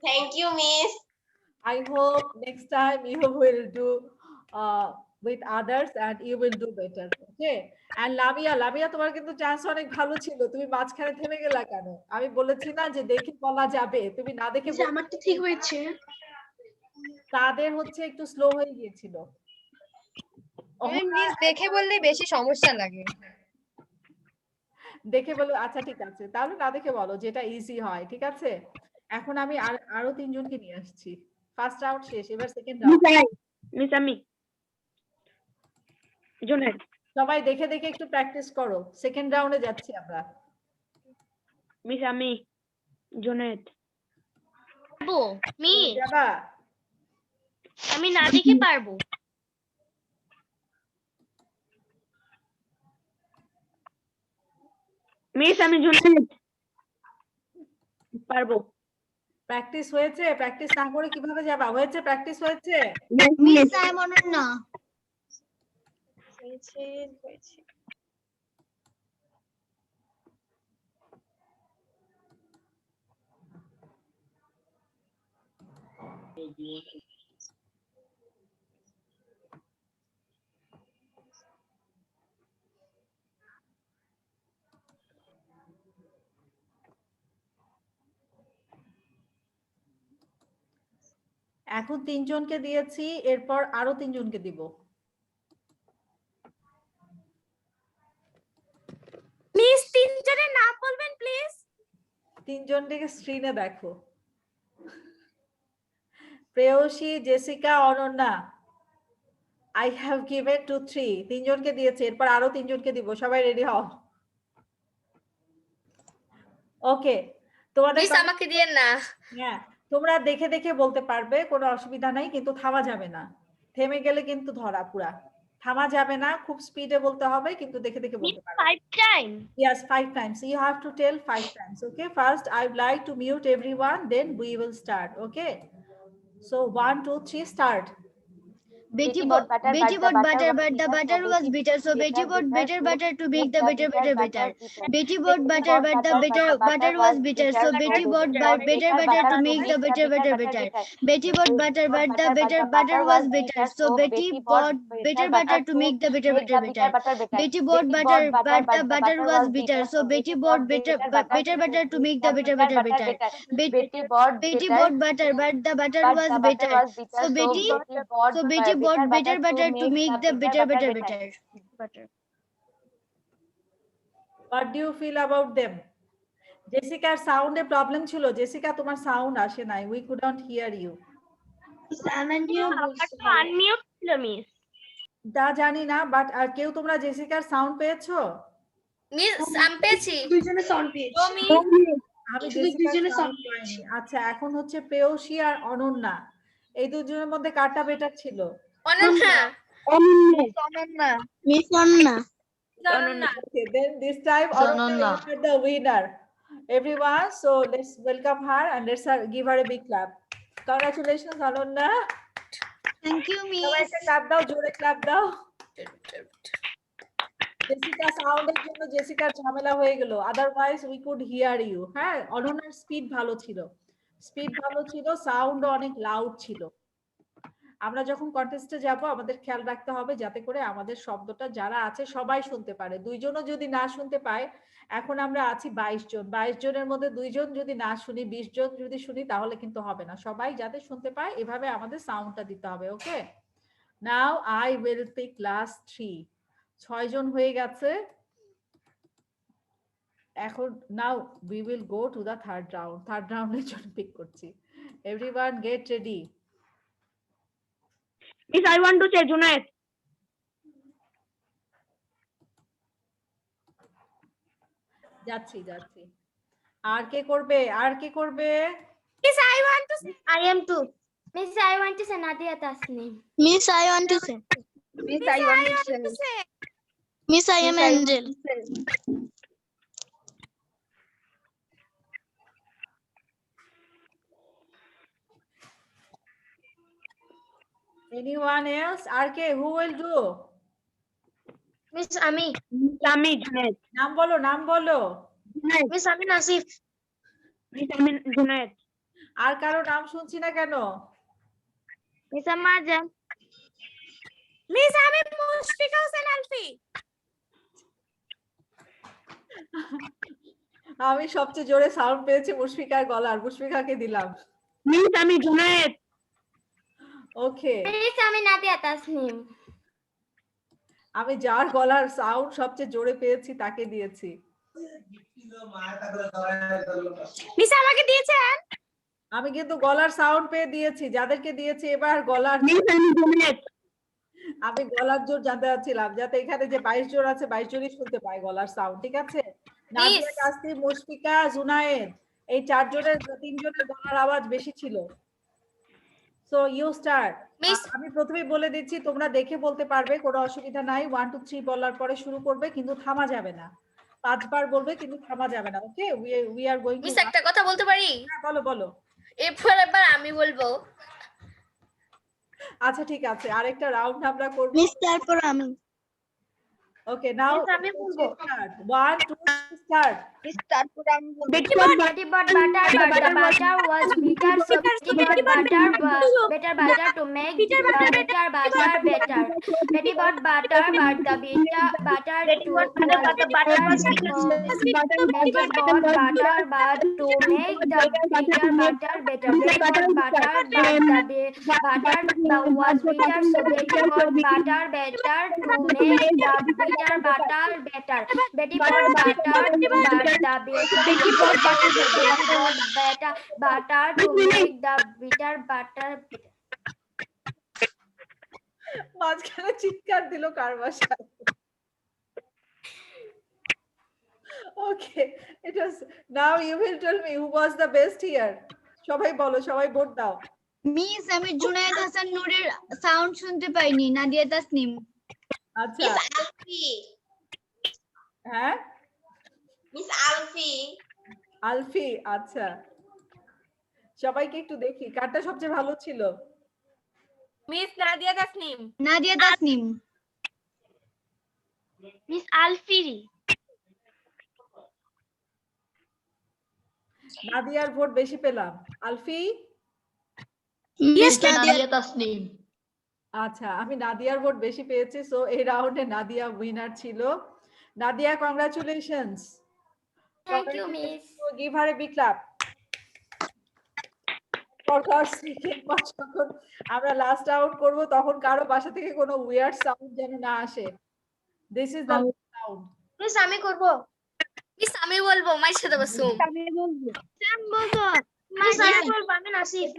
Thank you, Miss. I hope next time you will do with others and you will do better. Okay? And Lamia তোমার কিন্তু chance অনেক ভালো ছিল, তুমি মাঝখানে থেমে গেলা কেন? আমি বলেছি না যে দেখে বলা যাবে, তুমি না দেখে আমার তো ঠিক হয়েছে। তাদের হচ্ছে একটু স্লো হয়ে গিয়েছিল। মিস দেখে বললে বেশি সমস্যা লাগে। দেখে বলো, আচ্ছা ঠিক আছে, তাহলে না দেখে বলো যেটা ইজি হয়। ঠিক আছে, এখন আমি আরো তিনজনকে নিয়ে আসছি। ফার্স্ট রাউন্ড শেষ, এবার সেকেন্ড রাউন্ড। মিস আমি জুনেদ। সবাই দেখে দেখে একটু প্র্যাকটিস করো, সেকেন্ড রাউন্ডে যাচ্ছি আমরা। মিস আমি জুনেদ। মিস যাবা? আমি না দেখে পারবো। মিস আমি জুনেদ পারবো। প্র্যাকটিস হয়েছে? প্র্যাকটিস না করে কিভাবে যাবা? হয়েছে, প্র্যাকটিস হয়েছে? Miss Simon না। হয়েছে হয়েছে এখন তিনজনকে দিয়েছি, এরপর আরো তিনজনকে দিব। মিস তিনজনের নাম বলবেন প্লিজ। তিনজনকে স্ক্রিনে দেখো। Preyasi, Jessica, Ananya. I have given to 3, তিনজনকে দিয়েছি, এরপর আরো তিনজনকে দিব। সবাই রেডি হও। ওকে, তোমাদের মিস আমাকে দিয়েন না। হ্যাঁ, তোমরা দেখে দেখে বলতে পারবে, কোনো অসুবিধা নাই, কিন্তু থামা যাবে না। থেমে গেলে কিন্তু ধরা পুরা। থামা যাবে না, খুব স্পিডে বলতে হবে, কিন্তু দেখে দেখে বলতে পারবে। 5 times. Yes, 5 times. You have to tell 5 times. Okay, first I would like to mute everyone, then we will start. Okay, so 1 2 3 start. Betty bought butter, but the butter was bitter. So Betty bought better butter to make the bitter bitter. Betty bought butter, but the butter was bitter. So Betty bought better butter to make the bitter bitter. Betty bought butter, but the butter was bitter. So Betty bought better butter to make the bitter bitter. Betty bought butter, but the butter was bitter. So Betty bought better butter to make the bitter bitter. Betty bought butter, but the butter was bitter. So Betty bought better butter to make the bitter bitter. What do you feel about them? জেসিকার সাউন্ডে problem ছিল। Jessica তোমার sound আসে নাই, we couldn't hear you. Unmute ছিল miss. তা জানি না, বাট আর কেউ তোমরা জেসিকার সাউন্ড পেয়েছো? মিস আমি পেয়েছি, দুইজনের সাউন্ড পেয়েছি। আমি জেসিকার সাউন্ড পাইনি। আচ্ছা, এখন হচ্ছে প্রেয়সী আর অনন্যা, এই দুজনের মধ্যে কারটা বেটার ছিল? Ananya. Miss Anna. Okay, then this time Ananya is the winner. Everyone, so let's welcome her and let's give her a big clap. Congratulations, Ananya. Thank you, Miss. সবাই একটা clap দাও, জোরে clap দাও। জেসিকা সাউন্ডের জন্য জেসিকার ঝামেলা হয়ে গেল, otherwise we could hear you. হ্যাঁ, অনন্যার স্পিড ভালো ছিল, সাউন্ড অনেক লাউড ছিল। আমরা যখন কন্টেস্টে যাব আমাদের খেয়াল রাখতে হবে যাতে করে আমাদের শব্দটা যারা আছে সবাই শুনতে পারে। দুইজনও যদি না শুনতে পায়, এখন আমরা আছি 22 জন, 22 জনের মধ্যে দুইজন যদি না শুনি, 20 জন যদি শুনি, তাহলে কিন্তু হবে না। সবাই যাতে শুনতে পায় এভাবে আমাদের সাউন্ডটা দিতে হবে। Okay, now I will pick last 3। 6 জন হয়ে গেছে এখন। Now we will go to the third round. Third রাউন্ডের জন্য পিক করছি। Everyone get ready. Miss, I want to say Junaid. যাচ্ছি। আর কে করবে? Miss, I want to say. I am too. Miss, I want to say Nadia Tasneem. Miss, I want to say. Miss, I want to say. Miss, I am Angel. Anyone else? RK, who will do? Miss Ami. Ami Junaid. নাম বলো। Miss Ami Nasif. Miss Ami Junaid. আর কারো নাম শুনছি না কেন? Miss Marjan. Miss, আমি মুশফিকা হোসেন আলফি। আমি সবচেয়ে জোরে সাউন্ড পেয়েছি মুশফিকার গলার, মুশফিকাকে দিলাম। Miss Ami Junaid. ওকে, Miss, আমি নাদিয়া তাসনিম। আমি যার গলার সাউন্ড সবচেয়ে জোরে পেয়েছি তাকে দিয়েছি। মিস আমাকে দিয়েছেন? আমি কিন্তু গলার সাউন্ড পেয়ে দিয়েছি, যাদেরকে দিয়েছি এবার গলার। আমি গলার জোর জানতে চাচ্ছিলাম যাতে এখানে যে 22 জন আছে 22 জনই শুনতে পায় গলার সাউন্ড। ঠিক আছে, নাদিয়া তাসনিম, মুশফিকা, জুনায়েদ, এই 4 জনের 3 জনের গলার আওয়াজ বেশি ছিল। So you start. আমি প্রথমেই বলে দিচ্ছি, তোমরা দেখে বলতে পারবে, কোনো অসুবিধা নাই। 1 2 3 বলার পরে শুরু করবে, কিন্তু থামা যাবে না। 5 বার বলবে কিন্তু থামা যাবে না। Okay, we are going to. Miss একটা কথা বলতে পারি? হ্যাঁ, বলো। এবার আমি বলবো। আচ্ছা ঠিক আছে, আরেকটা রাউন্ড আমরা করব। Miss, তারপর আমি। ওকে, নাও আমি বলবো। 1 2 স্টার্ট। মিস তারপর আমি বলবো। Betty bought butter, but the butter was bitter. So Betty bought better butter to make the bitter butter better. Betty bought butter, but the butter was bitter. Betty bought butter, but to make the bitter butter better. Betty bought butter, but the butter was bitter. So Betty bought butter better to make the bitter butter better. Betty bought butter, but the Betty bought butter to make the bitter butter better. মাঝখানে চিৎকার দিল কার বাসায়? Okay, it was. Now you will tell me who was the best here. সবাই বলো, সবাই vote দাও। Miss, আমি জুনায়েদ হাসান নূরের সাউন্ড শুনতে পাইনি। নাদিয়া তাসনিম। আচ্ছা, হ্যাঁ, মিস আলফি। আচ্ছা, সবাইকে একটু দেখি কারটা সবচেয়ে ভালো ছিল। Miss Nadia Tasnim. Nadia Tasnim. Miss Alfiri. নাদিয়ার ভোট বেশি পেলাম। আলফি? Miss Nadia Nadia. Tasnim. আচ্ছা, আমি নাদিয়ার ভোট বেশি পেয়েছি, সো এই রাউন্ডে নাদিয়া উইনার ছিল। Nadia, congratulations. Thank you, Miss. Give her a big clap. For God's sake, এরপর যখন আমরা লাস্ট রাউন্ড করব তখন কারো বাসা থেকে কোনো উইয়ার্ড সাউন্ড যেন না আসে। This is the sound. Miss আমি করব। Miss আমি বলবো মাইশা তাবাসসুম। আমি বলবো। আমি বলবো। মিস আমি বলবো, আমি Nasif.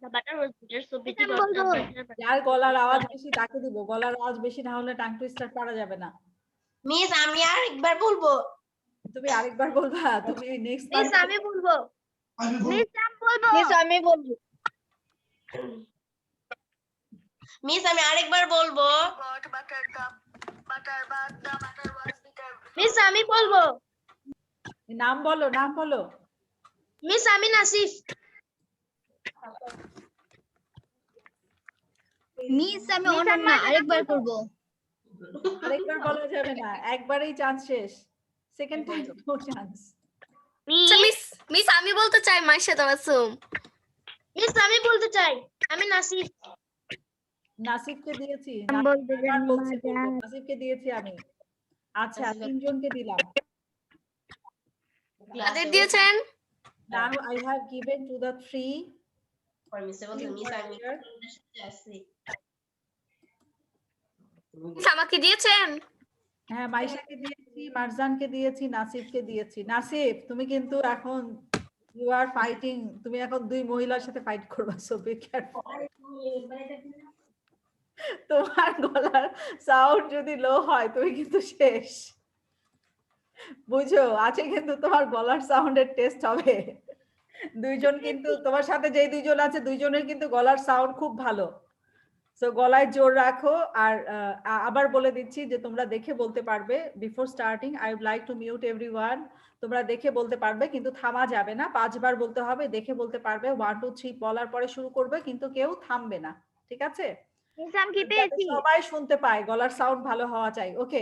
The butter was bitter, so Betty আমি bought the বলবো। butter. যার গলার আওয়াজ বেশি তাকে দিব, গলার আওয়াজ বেশি না হলে টাং টুইস্টার পারা যাবে না। মিস আমি আর একবার বলবো। তুমি আরেকবার বলবা, তুমি নেক্সট মিস আমি বলবো। মিস আমি বলবো। মিস আমি বলবো। মিস আমি আরেকবার বলবো। মিস আমি বলবো। নাম বলো, নাম বলো। মিস আমি নাসিফ। মিস আমি অনন্যা, আরেকবার করব। আরেকবার বলা যাবে না, একবারেই চান্স শেষ। Second time no chance. Miss আমি বলতে চাই মাইশা তাবাসসুম। মিস আমি বলতে চাই, আমি নাসিফ। নাসিবকে দিয়েছি, আমি বলতে নাসিব জানি বলছে না। বলবো। নাসিবকে দিয়েছি আমি। আচ্ছা, তিনজনকে দিলাম। কাদের দিয়েছেন? Now I have given to the three. Miss বলছে মিস আমি আছি। মিস আমাকে দিয়েছেন? হ্যাঁ, মাইশাকে দিয়েছি, মারজানকে দিয়েছি, নাসিবকে দিয়েছি। নাসিব, তুমি কিন্তু এখন ইউ আর ফাইটিং, তুমি এখন দুই মহিলার সাথে ফাইট করবা, সো বি কেয়ারফুল। তোমার গলার সাউন্ড যদি লো হয় তুমি কিন্তু শেষ, বুঝো? আছে কিন্তু তোমার গলার সাউন্ডের টেস্ট হবে। দুইজন কিন্তু তোমার সাথে যে দুইজন আছে দুইজনের কিন্তু গলার সাউন্ড খুব ভালো, সো গলায় জোর রাখো। আর আবার বলে দিচ্ছি যে তোমরা দেখে বলতে পারবে। Before starting I would like to mute everyone. তোমরা দেখে বলতে পারবে, কিন্তু থামা যাবে না, 5 বার বলতে হবে। দেখে বলতে পারবে, 1 2 3 বলার পরে শুরু করবে, কিন্তু কেউ থামবে না, ঠিক আছে? মিস আমি কি পেয়েছি? সবাই শুনতে পায়, গলার সাউন্ড ভালো হওয়া চাই। Okay,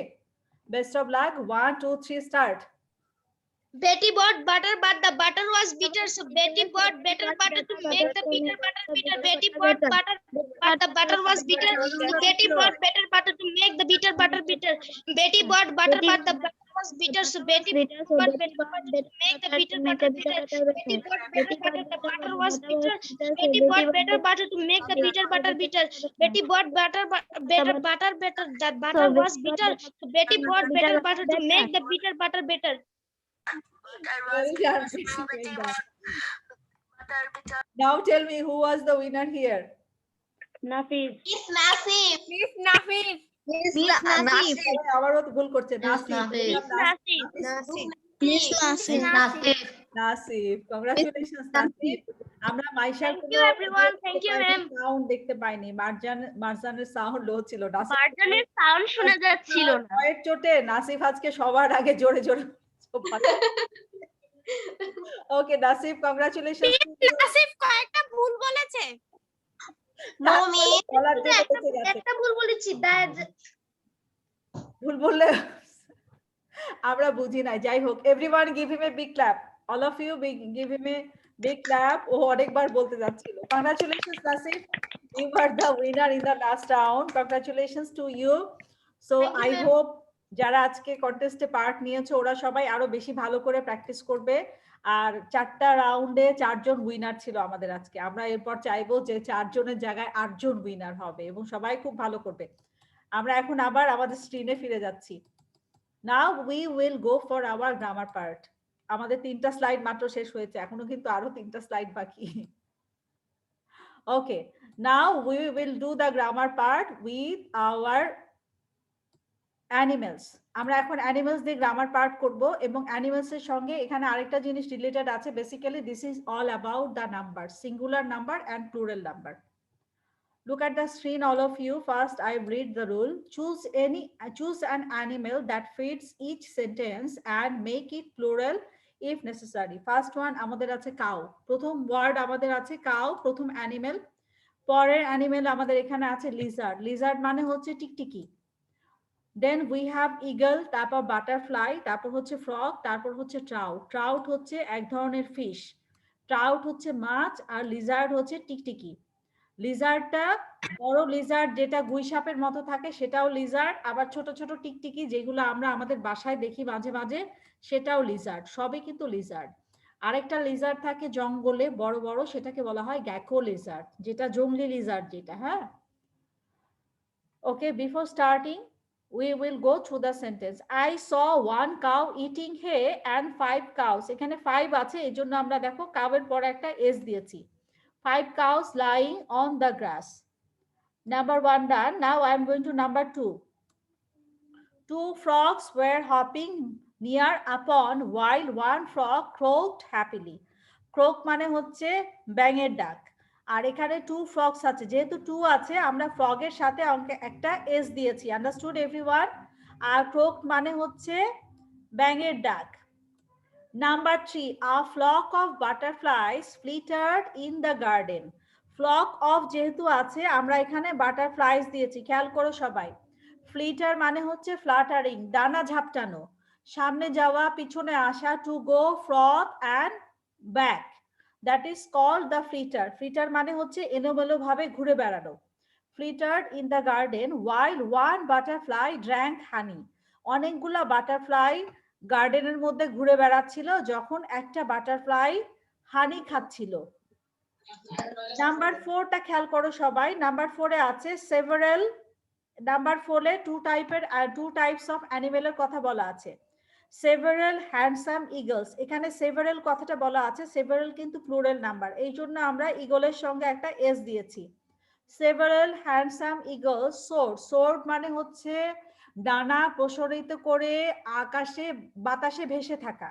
best of luck. 1 2 3 start. Betty bought butter, but the butter was bitter, so Betty bought better butter to make the bitter butter bitter. Betty bought butter, but the butter was bitter, so Betty bought better butter to make the bitter butter bitter. Betty bought butter, but the butter was bitter, so Betty bought better butter to make the bitter butter bitter. Betty bought better butter, the butter was bitter, so Betty bought better butter to make the bitter butter bitter. Betty bought butter, better butter better, the butter was bitter, so Betty bought better butter to make the bitter butter better. Now tell me who was the winner here? Nafis. Miss Nasif. Miss Nafis. Miss Nafis. আবারও তো ভুল করছে। Nasib. Miss Nasim. Nasib, congratulations Nasib. আমরা মাইশার Thank you everyone, thank you ma'am. Sound দেখতে পাইনি। মারজানের sound লো ছিল। মার্জানের sound শোনা যাচ্ছিল না। ভয়ের চোটে নাসিব আজকে সবার আগে জোরে জোরে। ওকে নাসিব, কংগ্রাচুলেশনস। নাসিফ কয়েকটা ভুল বলেছে। No miss. গলার থেকে বেঁচে গেছে। একটা ভুল বলেছি, ভুল বললে আমরা বুঝি নাই। যাই হোক, everyone give him a big clap. All of you give him a big clap. ও অনেকবার বলতে যাচ্ছিল। Congratulations Nasib, you are the winner in the last round. Congratulations to you. So I hope যারা আজকে কন্টেস্টে পার্ট নিয়েছো ওরা সবাই আরো বেশি ভালো করে প্র্যাকটিস করবে। আর 4টা রাউন্ডে 4 জন উইনার ছিল আমাদের আজকে। আমরা এরপর চাইবো যে 4 জনের জায়গায় 8 জন উইনার হবে এবং সবাই খুব ভালো করবে। আমরা এখন আবার আমাদের স্ক্রিনে ফিরে যাচ্ছি। Now we will go for our grammar part. আমাদের 3টা স্লাইড মাত্র শেষ হয়েছে, এখনো কিন্তু আরো 3টা স্লাইড বাকি। Okay, now we will do the grammar part with our animals. আমরা এখন animals দিয়ে grammar part করব এবং animals এর সঙ্গে এখানে আরেকটা জিনিস রিলেটেড আছে। Basically this is all about the numbers, singular number and plural number. Look at the screen, all of you. First, I read the rule. Choose an animal that fits each sentence and make it plural if necessary. First one, আমাদের আছে cow. প্রথম word আমাদের আছে cow, প্রথম animal. পরের animal আমাদের এখানে আছে লিজার্ড। লিজার্ড মানে হচ্ছে টিকটিকি। দেন উই হ্যাভ ইগল, তারপর বাটারফ্লাই, তারপর হচ্ছে ফ্রগ, তারপর হচ্ছে ট্রাউট। ট্রাউট হচ্ছে এক ধরনের ফিশ। ট্রাউট হচ্ছে মাছ আর লিজার্ড হচ্ছে টিকটিকি। লিজার্ডটা বড় লিজার্ড যেটা গুইসাপের মতো থাকে সেটাও লিজার্ড, আবার ছোট ছোট টিকটিকি যেগুলো আমরা আমাদের বাসায় দেখি মাঝে মাঝে সেটাও লিজার্ড। সবই কিন্তু লিজার্ড। আরেকটা লিজার্ড থাকে জঙ্গলে বড় বড়, সেটাকে বলা হয় গ্যাকো লিজার্ড, যেটা জংলি লিজার্ড যেটা। হ্যাঁ, okay, before starting we will go through the sentence. I saw one cow eating hay and 5 cows. এখানে 5 আছে, এই জন্য আমরা দেখো cow এর পরে একটা s দিয়েছি। 5 cows lying on the grass. Number 1 done. Now I am going to number 2. 2 frogs were hopping near a pond while one frog croaked happily. Croak মানে হচ্ছে ব্যাঙের ডাক, আর এখানে 2 ফ্রগস আছে, যেহেতু 2 আছে আমরা ফ্রগের সাথে একটা s দিয়েছি। Understood everyone? আর ক্রোক মানে হচ্ছে ব্যাঙের ডাক। Number 3, a flock of butterflies flittered in the garden. Flock of যেহেতু আছে আমরা এখানে বাটারফ্লাইজ দিয়েছি, খেয়াল করো সবাই। ফ্লিটার মানে হচ্ছে ফ্লাটারিং, ডানা ঝাপটানো, সামনে যাওয়া পিছনে আসা, to go forth and back, that is called the flitter. Flitter মানে হচ্ছে এলোমেলো ভাবে ঘুরে বেড়ানো। Flittered in the garden while one butterfly drank honey. অনেকগুলা বাটারফ্লাই গার্ডেনের মধ্যে ঘুরে বেড়াচ্ছিল যখন একটা বাটারফ্লাই হানি খাচ্ছিল। নাম্বার 4টা খেয়াল করো সবাই। নাম্বার 4-এ আছে সেভারাল। নাম্বার 4-এ টু টাইপস অফ অ্যানিমেলের কথা বলা আছে। সেভারাল হ্যান্ডসাম ইগলস, এখানে সেভারাল কথাটা বলা আছে, সেভারাল কিন্তু প্লুরাল নাম্বার, এই জন্য আমরা ইগলের সঙ্গে একটা এস দিয়েছি। Several handsome Eagles sword. Sword মানে হচ্ছে ডানা প্রসারিত করে আকাশে বাতাসে ভেসে থাকা।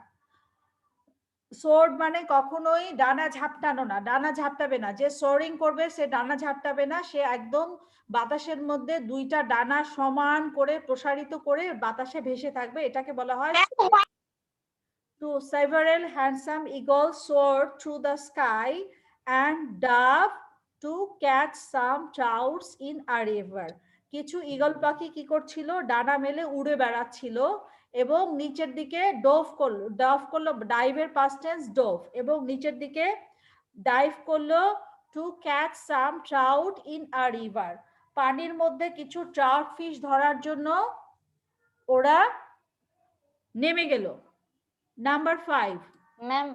সোর্ড মানে কখনোই ডানা ঝাপটানো না, ডানা ঝাপটাবে না। যে সোরিং করবে সে ডানা ঝাপটাবে না, সে একদম বাতাসের মধ্যে দুইটা ডানা সমান করে প্রসারিত করে বাতাসে ভেসে থাকবে, এটাকে বলা হয়। To several handsome eagles soared through the sky and dove to catch some trouts in a river. কিছু ঈগল পাখি কি করছিল? ডানা মেলে উড়ে বেড়াচ্ছিল এবং নিচের দিকে ডাইভ করলো, ডাইভের পাস্ট টেন্স ডোভ, এবং নিচের দিকে ডাইভ করলো to catch some trout in a river. পানির মধ্যে কিছু ট্রাউট ফিশ ধরার জন্য ওরা নেমে গেল। Number 5. Ma'am,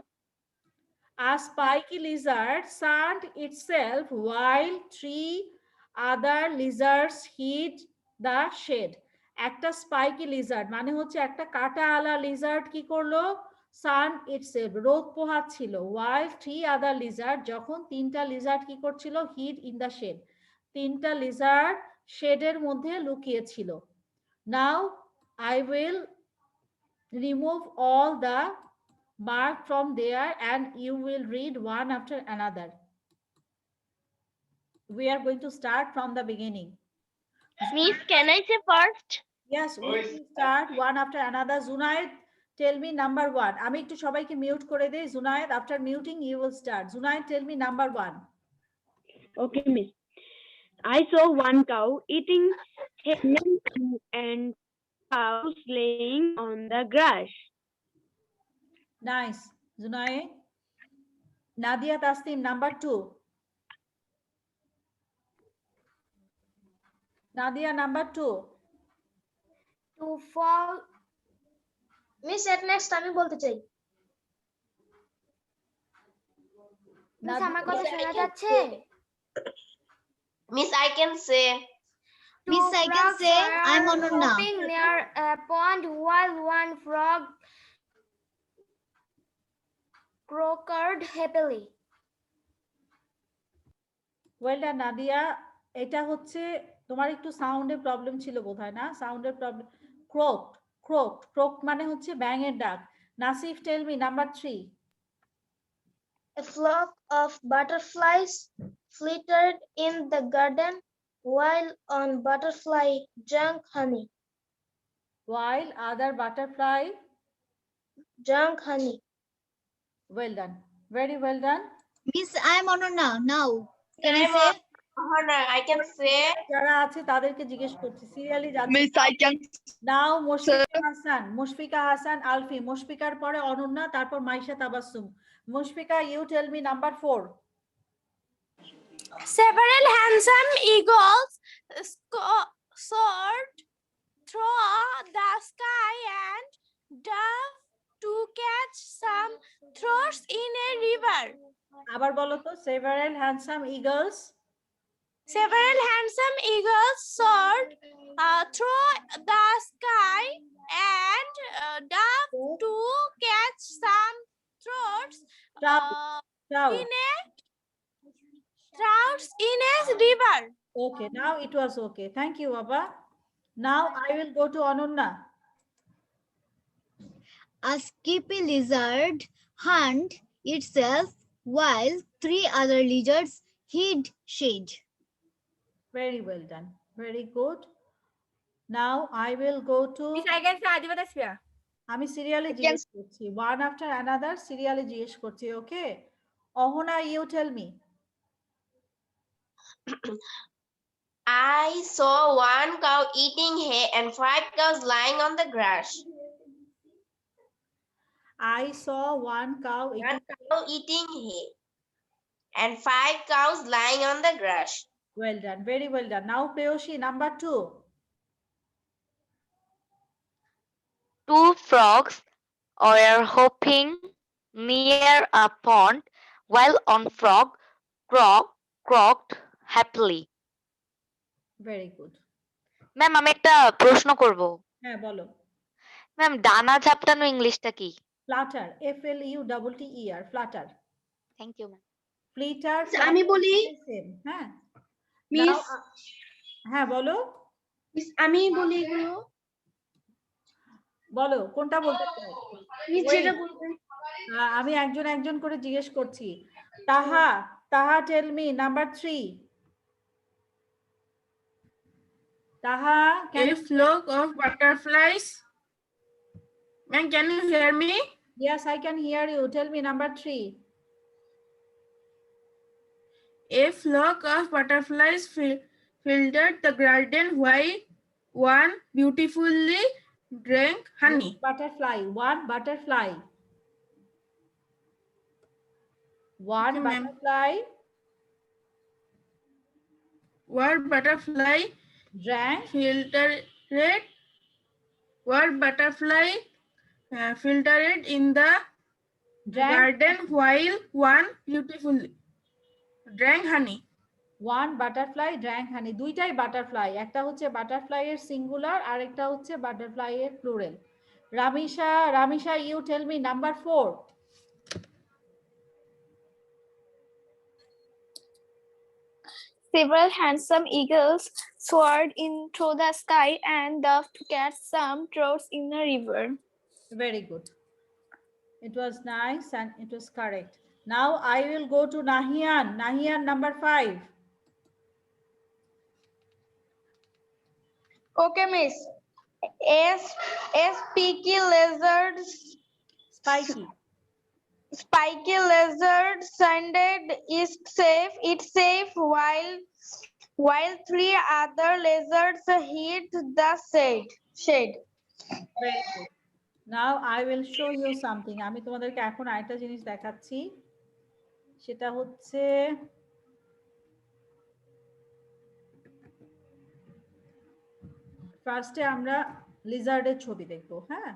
A spiky lizard sunned itself while 3 other lizards hid the shade. একটা স্পাইকি লিজার্ড মানে হচ্ছে একটা কাঁটাওয়ালা লিজার্ড কি করলো? সান ইটসেলফ, রোদ পোহাচ্ছিল। while 3 other lizard, যখন 3টা লিজার্ড কি করছিল? হিড ইন দ্য শেড, 3টা লিজার্ড শেডের মধ্যে লুকিয়েছিল। Now I will remove all the mark from there and you will read one after another. We are going to start from the beginning. Miss, can I say first? Yes, we will start one after another. Zunaid, tell me number 1. আমি একটু সবাইকে mute করে দেই। Zunaid, after muting you will start. Zunaid, tell me number 1. Okay, miss. I saw one cow eating hay and cows laying on the grass. Nice. Zunaid. Nadia Tasnim, number 2. Nadia, number 2. To fall. Miss at next আমি বলতে চাই। Miss আমার কথা শোনা যাচ্ছে? Miss, I can say. Miss, I can say, I'm on now. Hopping near a pond while one frog croaked happily. Well done, Nadia. এটা হচ্ছে তোমার একটু সাউন্ডের প্রবলেম ছিল বোধহয়, না? সাউন্ডের প্রবলেম। ক্রোক মানে হচ্ছে ব্যাঙের ডাক। Nasif, tell me number 3. A flock of butterflies flittered in the garden while on butterfly drank honey. While other butterfly Drank honey. Well done, very well done. Miss, I'm on now. Can I say? I can say. যারা আছে তাদেরকে জিজ্ঞেস করছি serially যাচ্ছে Miss, I can নাও মুশফিকা হাসান আলফি মুশফিকার পরে অনন্যা তারপর Maisha Tabassum Mushfika you tell me number 4 Several handsome eagles soared through the sky and dove to catch some throats in a river. আবার বলো তো several handsome eagles soared through the sky and dove to catch some throats in a river. Okay, now it was okay. Thank you, Baba. Now I will go to Ananya. A skippy lizard hunt itself while 3 other lizards hid shade. Very well done. Very good. Now I will go to. I can say Adivata Sphere. আমি serially জিজ্ঞেস করছি one after another serially জিজ্ঞেস করছি ওকে Ahana you tell me I saw one cow eating hay and 5 cows lying on the grass. I saw one cow eating hay and 5 cows lying on the grass. Well done, very well done. Now Preyoshi, number 2. 2 frogs were hopping near a pond while one frog croaked happily. Very good. Ma'am আমি একটা প্রশ্ন করব হ্যাঁ বলো ma'am ডানা ঝাপটানো ইংলিশটা কি flutter F L U T T E R flutter thank you ma'am flitter আমি বলি হ্যাঁ মিস হ্যাঁ বলো মিস আমি বলি এগুলো বলো কোনটা বলতে চাও মিস যেটা বলবেন আমি একজন একজন করে জিজ্ঞেস করছি Taha tell me number 3 Taha, A flock of butterflies. Man, can you hear me? Yes, I can hear you. Tell me number 3. A flock of butterflies filled the garden while one beautifully drank honey. One butterfly. One butterfly drank filtered in the garden while one beautifully drank honey. One butterfly drank honey. দুইটাই butterfly একটা হচ্ছে butterfly এর singular আর একটা হচ্ছে butterfly এর plural Ramisha you tell me number 4. Several handsome eagles soared in through the sky and dove to catch some trouts in a river. Very good. It was nice and it was correct. Now I will go to Nahian. Nahian number 5. Okay, miss. Spiky lizard sounded is safe. It's safe while 3 other lizards hid the shade. Very good. Now I will show you something. আমি তোমাদেরকে এখন আরেকটা জিনিস দেখাচ্ছি সেটা হচ্ছে ফার্স্টে আমরা লিজার্ডের ছবি দেখব হ্যাঁ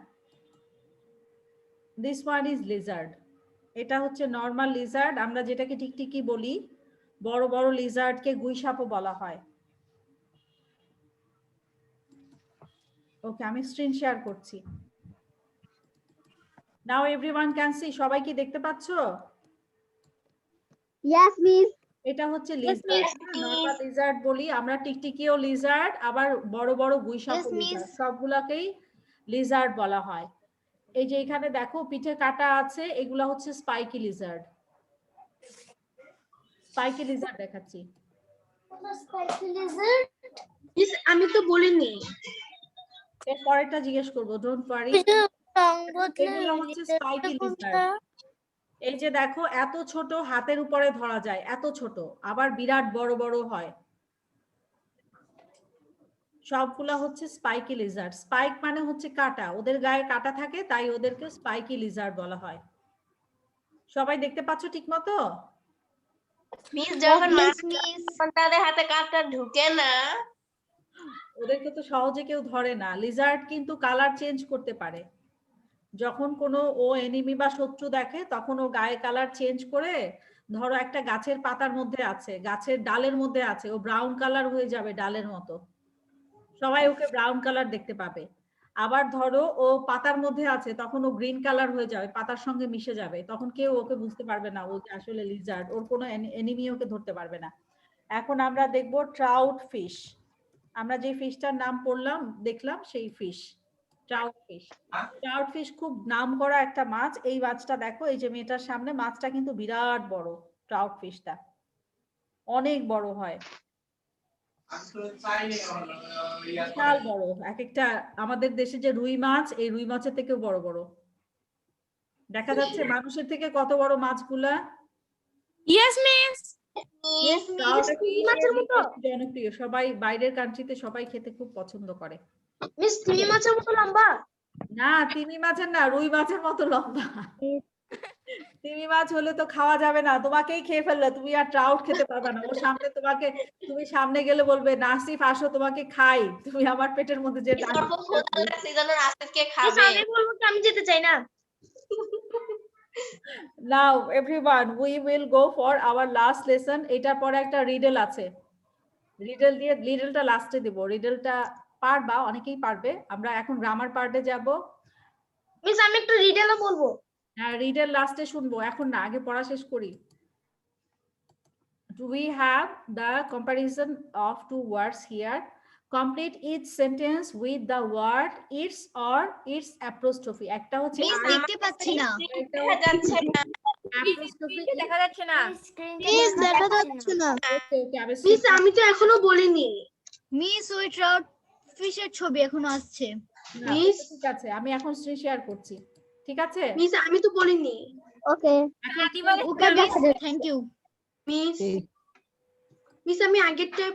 দিস ওয়ান ইজ লিজার্ড এটা হচ্ছে নরমাল লিজার্ড আমরা যেটাকে টিকটিকি বলি বড় বড় লিজার্ডকে গুইসাপও বলা হয় ওকে আমি স্ক্রিন শেয়ার করছি Now everyone can see. সবাই কি দেখতে পাচ্ছো? Yes, miss. এটা হচ্ছে লিজার্ড নরমাল লিজার্ড বলি আমরা টিকটিকিও লিজার্ড আবার বড় বড় গুইসাপও লিজার্ড সবগুলাকেই লিজার্ড বলা হয় এই যে এখানে দেখো পিঠে কাটা আছে এগুলা হচ্ছে স্পাইকি লিজার্ড দেখাচ্ছি স্পাইকি লিজার্ড মিস আমি তো বলিনি এর পরেরটা জিজ্ঞেস করব ডোন্ট ওয়ারি এগুলো হচ্ছে স্পাইকি লিজার্ড এই যে দেখো এত ছোট, হাতের উপরে ধরা যায়, এত ছোট, আবার বিরাট বড় বড় হয়। সবগুলা হচ্ছে স্পাইকি লিজার্ড। স্পাইক মানে হচ্ছে কাঁটা, ওদের গায়ে কাঁটা থাকে, তাই ওদেরকে স্পাইকি লিজার্ড বলা হয়। সবাই দেখতে পাচ্ছ ঠিক মতো? মিস যখন মাছ তখন তাদের হাতে কাঁটা ঢুকে না। ওদেরকে তো সহজে কেউ ধরে না। লিজার্ড কিন্তু কালার চেঞ্জ করতে পারে। যখন কোনো ও এনিমি বা শত্রু দেখে তখন ও গায়ে কালার চেঞ্জ করে, ধরো একটা গাছের পাতার মধ্যে আছে, গাছের ডালের মধ্যে আছে, ও ব্রাউন কালার হয়ে যাবে ডালের মতো, সবাই ওকে ব্রাউন কালার দেখতে পাবে। আবার ধরো ও পাতার মধ্যে আছে, তখন ও গ্রিন কালার হয়ে যাবে, পাতার সঙ্গে মিশে যাবে, তখন কেউ ওকে বুঝতে পারবে না ও যে আসলে লিজার্ড, ওর কোনো এনিমি ওকে ধরতে পারবে না। এখন আমরা দেখবো ট্রাউট ফিশ। আমরা যে ফিশটার নাম পড়লাম দেখলাম সেই fish, trout fish. Trout fish খুব নাম করা একটা মাছ। এই মাছটা দেখো, এই যে মেয়েটার সামনে, মাছটা কিন্তু বিরাট বড়। ট্রাউট ফিশটা অনেক বড় হয়, বিশাল বড়। এক একটা আমাদের দেশে যে রুই মাছ, এই রুই মাছের থেকেও বড় বড় দেখা যাচ্ছে। মানুষের থেকে কত বড় মাছগুলা। Yes miss. জনপ্রিয়, সবাই বাইরের কান্ট্রিতে সবাই খেতে খুব পছন্দ করে। মিস তিমি মাছের মতো লম্বা? না, তিমি মাছের না, রুই মাছের মতো লম্বা। তিমি মাছ হলে তো খাওয়া যাবে না, তোমাকেই খেয়ে ফেললে, তুমি আর ট্রাউট খেতে পারবে না। ওর সামনে তোমাকে, তুমি সামনে গেলে বলবে নাসিফ আসো তোমাকে খাই, তুমি আমার পেটের মধ্যে যে আমি বলবো কি আমি যেতে চাই না। Now everyone, we will go for our last lesson. এটার পরে একটা রিডল আছে, রিডল দিয়ে, রিডলটা লাস্টে দেব। রিডলটা পারবা, অনেকেই পারবে। আমরা এখন গ্রামার পার্টে যাব। মিস আমি একটু রিডলও বলবো। হ্যাঁ, রিডল লাস্টে শুনবো, এখন না, আগে পড়া শেষ করি। We have the comparison of two words here. Complete each sentence with the word its or its apostrophe. একটা হচ্ছে দেখতে পাচ্ছি না, দেখা যাচ্ছে না। দেখা যাচ্ছে না। মিস দেখা যাচ্ছে না। মিস আমি তো এখনো বলিনি। মিস ওই ট্রাউট ফিশের ছবি এখনো আসছে। মিস ঠিক আছে, আমি এখন স্ক্রিন শেয়ার করছি, ঠিক আছে? মিস আমি তো বলিনি। Okay okay miss, thank you miss. Miss আমি আগেরটা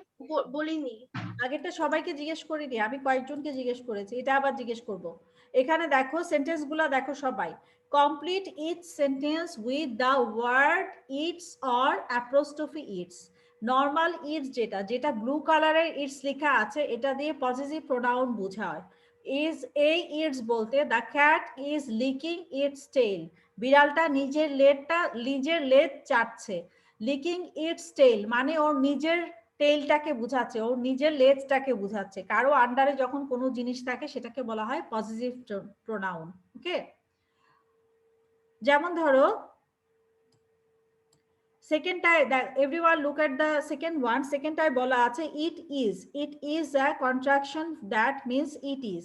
বলিনি। আগেরটা সবাইকে জিজ্ঞেস করিনি, আমি কয়েকজনকে জিজ্ঞেস করেছি, এটা আবার জিজ্ঞেস করব। এখানে দেখো সেন্টেন্স গুলা দেখো সবাই। Complete each sentence with the word its or apostrophe its. Normal its যেটা, যেটা ব্লু কালারের ইটস লেখা আছে, এটা দিয়ে পজিটিভ প্রোনাউন বোঝায়। ইজ, এই ইটস বলতে the cat is licking its tail, বিড়ালটা নিজের লেজ চাটছে। লিকিং ইটস টেইল মানে ওর নিজের টেইলটাকে বুঝাচ্ছে, ওর নিজের লেজটাকে বুঝাচ্ছে। কারো আন্ডারে যখন কোনো জিনিস থাকে সেটাকে বলা হয় পজিটিভ প্রোনাউন। ওকে, যেমন ধরো সেকেন্ডটায়, everyone look at the second one. সেকেন্ডটায় বলা আছে it is. It is a contraction, that means it is.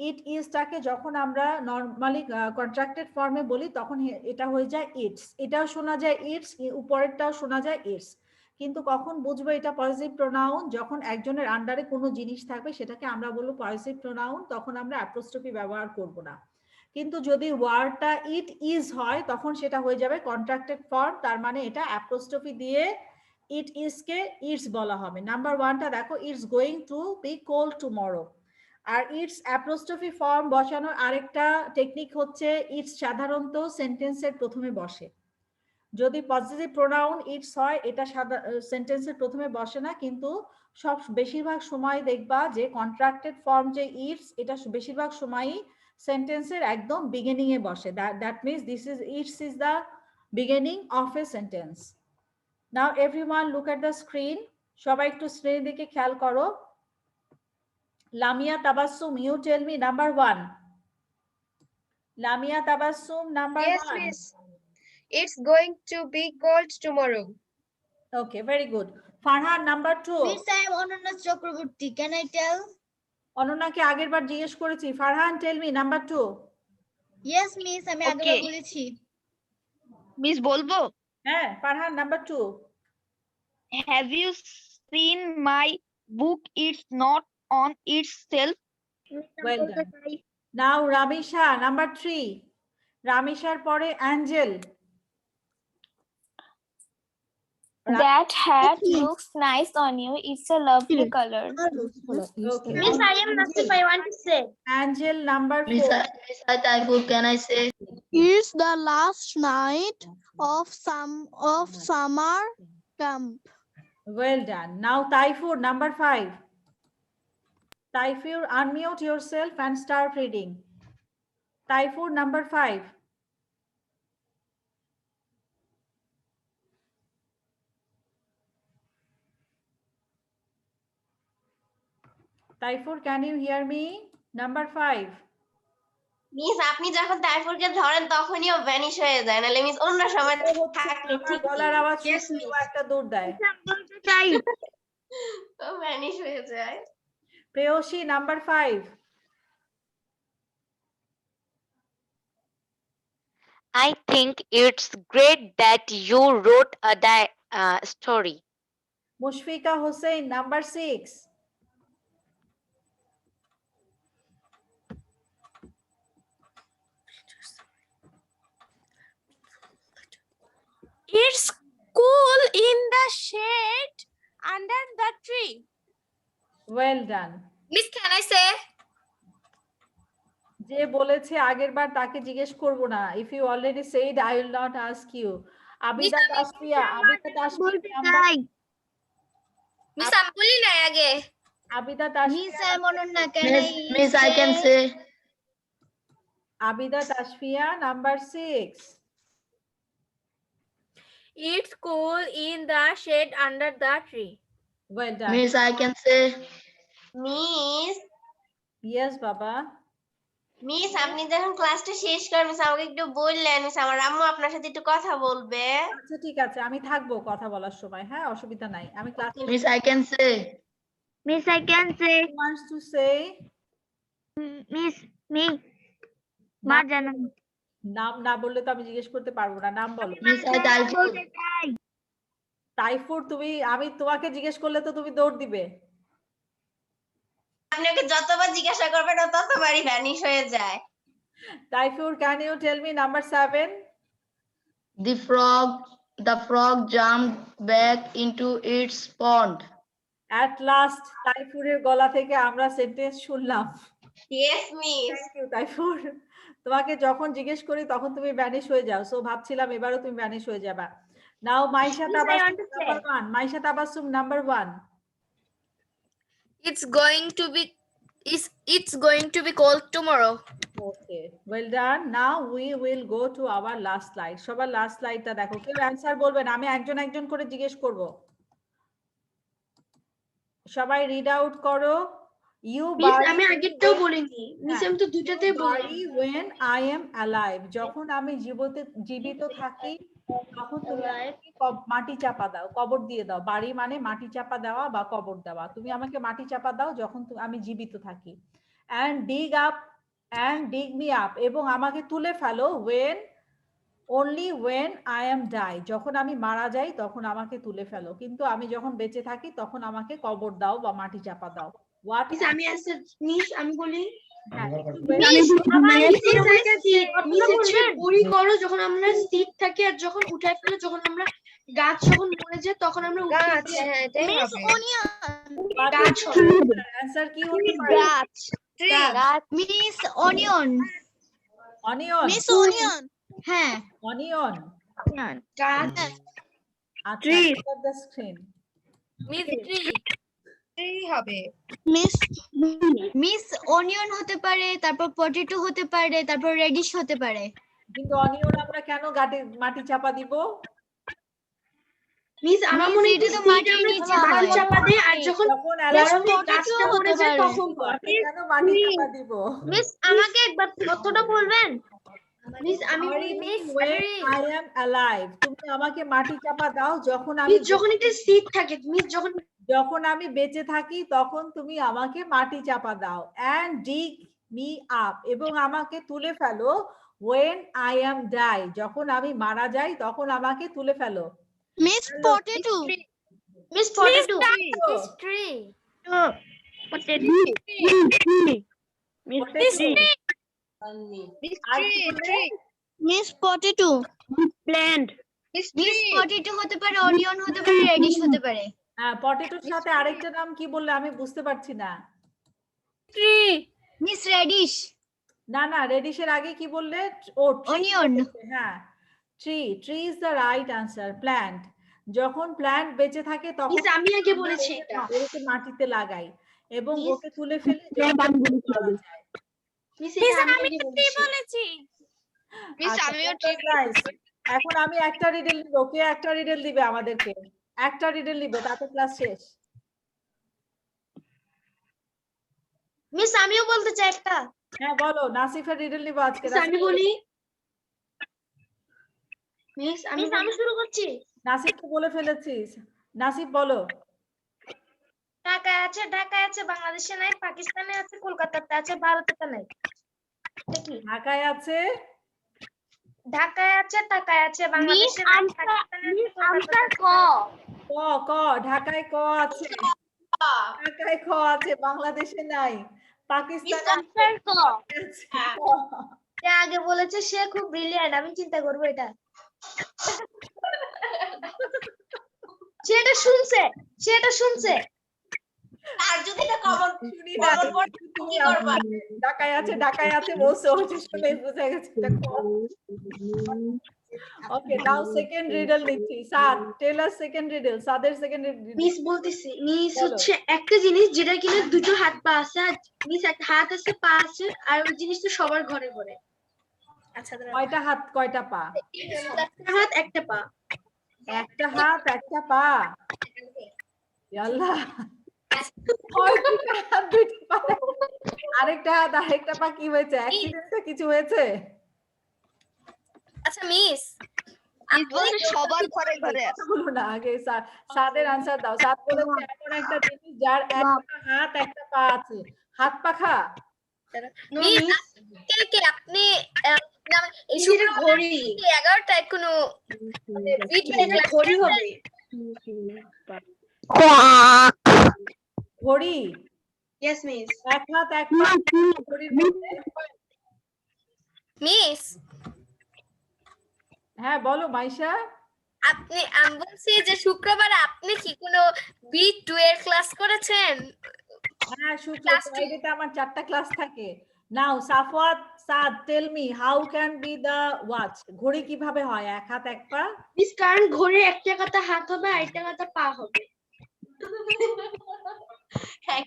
It ইজটাকে যখন আমরা নর্মালি কন্ট্রাক্টেড ফর্মে বলি তখন এটা হয়ে যায় ইটস। এটাও শোনা যায় ইটস, উপরেরটাও শোনা যায় ইটস। কিন্তু কখন বুঝবো এটা পজিটিভ প্রোনাউন? যখন একজনের আন্ডারে কোনো জিনিস থাকবে সেটাকে আমরা বলবো পজিটিভ প্রোনাউন, তখন আমরা অ্যাপোস্ট্রফি ব্যবহার করব না। কিন্তু যদি ওয়ার্ডটা ইট ইজ হয় তখন সেটা হয়ে যাবে কন্ট্রাক্টেড ফর্ম, তার মানে এটা অ্যাপোস্ট্রফি দিয়ে ইট ইজ কে ইটস বলা হবে। নাম্বার ওয়ানটা দেখো, it's going to be cold tomorrow. আর ইটস অ্যাপোস্ট্রফি ফর্ম বসানোর আরেকটা টেকনিক হচ্ছে, ইটস সাধারণত সেন্টেন্সের প্রথমে বসে। যদি পজিটিভ প্রোনাউন ইটস হয়, এটা সেন্টেন্সের প্রথমে বসে না, কিন্তু বেশিরভাগ সময় দেখবা যে কন্ট্রাক্টেড ফর্ম যে ইটস, এটা বেশিরভাগ সময়ই সেন্টেন্সের একদম বিগিনিং এ বসে। That means this is, it's is the beginning of a sentence. Now everyone look at the screen. সবাই একটু স্ক্রিনের দিকে খেয়াল করো। Lamia Tabassum, you tell me number one. Lamia Tabassum, number Yes, one. miss. It's going to be cold tomorrow. Okay, very good. Farhan, number two. Miss I am Ananya Chakraborty, can I tell? অনন্যাকে আগের বার জিজ্ঞেস করেছি। Farhan, tell me number two. Yes miss, আমি আগেবার বলেছি। Miss বলবো? হ্যাঁ, Farhan number two. Have you seen my book? It's not on itself. Well done. Now Ramisha, number three. রামিশার পরে Angel. That hat looks nice on you. It's a lovely color. Okay. Miss, I am Nasif. I want to say. Angel number Miss 4. Taifur, can I say? It's the last night of summer camp. Well done. Now Taifur number 5. Taifur, unmute yourself and start reading. Taifur number 5. Taifur, can you hear me? Number 5. Miss আপনি যখন তাইফুরকে ধরেন তখনই ও vanish হয়ে যায়, নাহলে miss অন্য সময় থাকলে আমার গলার আওয়াজ শুনলে ও একটা দৌড় দেয়। ও ভ্যানিশ হয়ে যায়। Preyoshi number 5. I think it's great that you wrote a story. Mushfika Hussain number 6. It's cool in the shade under the tree. Well done. Miss, can I say? যে বলেছে আগের বার তাকে জিজ্ঞেস করব না। If you already said, I will not ask you. Abida Tashfiya Miss, I'm boli na age. Abida Tashfiya. Miss, I'm on na can Miss, I can say. Abida Tashfiya number 6. It's cool in the shade under the tree. Well done. Miss, I can say. Miss Yes, Baba. Miss আপনি যখন ক্লাসটা শেষ করেন miss আমাকে একটু বললেন, miss আমার আম্মু আপনার সাথে একটু কথা বলবে। আচ্ছা ঠিক আছে, আমি থাকবো কথা বলার সময়। হ্যাঁ, অসুবিধা নাই। আমি class Miss, I can say. Miss, I can say. wants to say Miss, me. Marjana. নাম না বললে তো আমি জিজ্ঞেস করতে পারবো না। নাম বলো। Miss, I Taifur. তাইফুর, আমি তোমাকে জিজ্ঞেস করলে তো তুমি দৌড় দিবে। আপনাকে যতবার জিজ্ঞাসা করবেন ও ততবারই ভ্যানিশ হয়ে যায়। Taifur, can you tell me number 7? The frog jumped back into its pond. At last তাইফুরের গলা থেকে আমরা সেন্টেন্স শুনলাম। Yes, miss. Thank you, Taifur. তোমাকে যখন জিজ্ঞেস করি তখন তুমি ভ্যানিশ হয়ে যাও। সো ভাবছিলাম এবারও তুমি ভ্যানিশ হয়ে যাবা। Now Maisha Tabassum number 1. Maisha Tabassum number 1. It's going to be cold tomorrow. Okay, well done. Now we will go to our last slide. সবার লাস্ট স্লাইডটা দেখো। কেউ অ্যানসার বলবেন, আমি একজন একজন করে জিজ্ঞেস করব। সবাই রিড আউট করো। You bury, আমি আগেরটাও বলিনি মিস, আমি তো দুইটাতেই বলি। when I am alive, যখন আমি জীবিত থাকি তখন তুমি আমাকে মাটি চাপা দাও, কবর দিয়ে দাও। বাড়ি মানে মাটি চাপা দেওয়া বা কবর দেওয়া। তুমি আমাকে মাটি চাপা দাও যখন আমি জীবিত থাকি। and dig me up, এবং আমাকে তুলে ফেলো only when I am die, যখন আমি মারা যাই তখন আমাকে তুলে ফেলো, কিন্তু আমি যখন বেঁচে থাকি তখন আমাকে কবর দাও বা মাটি চাপা দাও। What মিস, আমি আনসার মিস আমি বলি। হ্যাঁ, একটু বড়ি করো যখন আমরা স্থির থাকি, আর যখন উঠাই ফেলো যখন আমরা গাছ যখন মরে যায় তখন আমরা গাছ। হ্যাঁ, এটাই হবে। গাছ অ্যানসার কি হতে পারে? Gaach. Miss, onion. Onion. Miss, onion. হ্যাঁ, অনিয়ন। গাছ। আচ্ছা, look at the screen. Miss, tree. হবে। মিস অনিয়ন হতে পারে, তারপর পটেটো হতে পারে, তারপর রেডিশ হতে পারে। কিন্তু অনিয়ন আমরা কেন মাটি চাপা দিব? মিস, আমার মনে হয় এটা তো মাটির নিচে মাটি চাপা দেয়, আর যখন গরমে গাছটা মরে যায় তখন কেন মাটি চাপা দিব? মিস আমাকে একবার তথ্যটা বলবেন? মিস, আমি when I am alive, তুমি আমাকে মাটি চাপা দাও যখন আমি যখন এটা স্থির থাকে, মিস যখন আমি বেঁচে থাকি তখন তুমি আমাকে মাটি চাপা দাও। and dig me up, এবং আমাকে তুলে ফেলো when I am die, যখন আমি মারা যাই তখন আমাকে তুলে ফেলো। Miss potato. Miss, potato. Miss tree. Miss potato. Plant. Miss potato হতে পারে, অনিয়ন হতে পারে, রেডিশ হতে পারে। হ্যাঁ, পটেটোর সাথে আরেকটা নাম কি বললে আমি বুঝতে পারছি না। ট্রি। Miss radish. না না, রেডিশের আগে কি বললে? ও অনিয়ন। হ্যাঁ, tree. Tree is the right answer. Plant, যখন প্ল্যান্ট বেঁচে থাকে তখন আমি আগে বলেছি এটা। ওকে মাটিতে লাগাই এবং ওকে তুলে ফেলে মিস এটা আমি আগে বলেছি। মিস আচ্ছা, আমিও that was nice. এখন আমি একটা রিডেল নিব, কে একটা রিডেল দিবে আমাদেরকে? একটা রিডেল নিবে, তাতে ক্লাস শেষ। মিস আমিও বলতে চাই একটা। হ্যাঁ বলো, নাসিফের রিডেল নিব আজকে। আমি বলি। মিস আমি শুরু করছি। নাসিফকে বলে ফেলেছিস, নাসিফ বলো। ঢাকায় আছে, বাংলাদেশে নাই, পাকিস্তানে আছে, কলকাতাতে আছে, ভারতেতে নাই। কি ঢাকায় আছে, ঢাকায় আছে, বাংলাদেশে নাই, পাকিস্তানে আছে, আনসার ক। ক ঢাকায় ক আছে, ঢাকায় খ আছে, বাংলাদেশে নাই, পাকিস্তানে আনসার ক। যে আগে বলেছে সে খুব ব্রিলিয়ান্ট, আমি চিন্তা করবো এটা। সেটা শুনছে আর যদি এটা কমন শুনি না, তুমি করবা। ঢাকায় আছে বলছো, শুনে বুঝা গেছে এটা ক। ওকে, নাও সেকেন্ড রিডল নিচ্ছি। সাদ, টেল আস সেকেন্ড রিডল। সাদের সেকেন্ড রিডল। মিস বলতেছি, মিস হচ্ছে একটা জিনিস যেটা কিনা দুটো হাত পা আছে, আর মিস একটা হাত আছে, পা আছে, আর ওই জিনিসটা সবার ঘরে ঘরে। আচ্ছা, কয়টা হাত কয়টা পা? একটা হাত একটা পা। একটা হাত একটা পা। আল্লাহ, আরেকটা হাত আরেকটা পা কি হয়েছে? অ্যাক্সিডেন্টে কিছু হয়েছে? আচ্ছা মিস, সবার ঘরে ঘরে বলো না, আগে সাদের আনসার দাও। সাদ বলেছে এমন একটা জিনিস যার একটা হাত একটা পা আছে। হাত পাখা? আপনি ঘড়ি 11টায় কোনো ঘড়ি হবে? ঘড়ি? Yes miss. এক হাত এক পা ঘড়ির মধ্যে? মিস হ্যাঁ বলো মাইশা। আমি বলছি যে শুক্রবার আপনি কি কোনো B2 এর ক্লাস করেছেন? হ্যাঁ, ফ্রাইডেতে আমার 4টা ক্লাস থাকে। Now Safwat, Saad, tell me how can be the watch? ঘড়ি কিভাবে হয় এক হাত এক পা? মিস কারণ ঘড়ির একটা কথা হাত হবে আর একটা কথা পা হবে। এক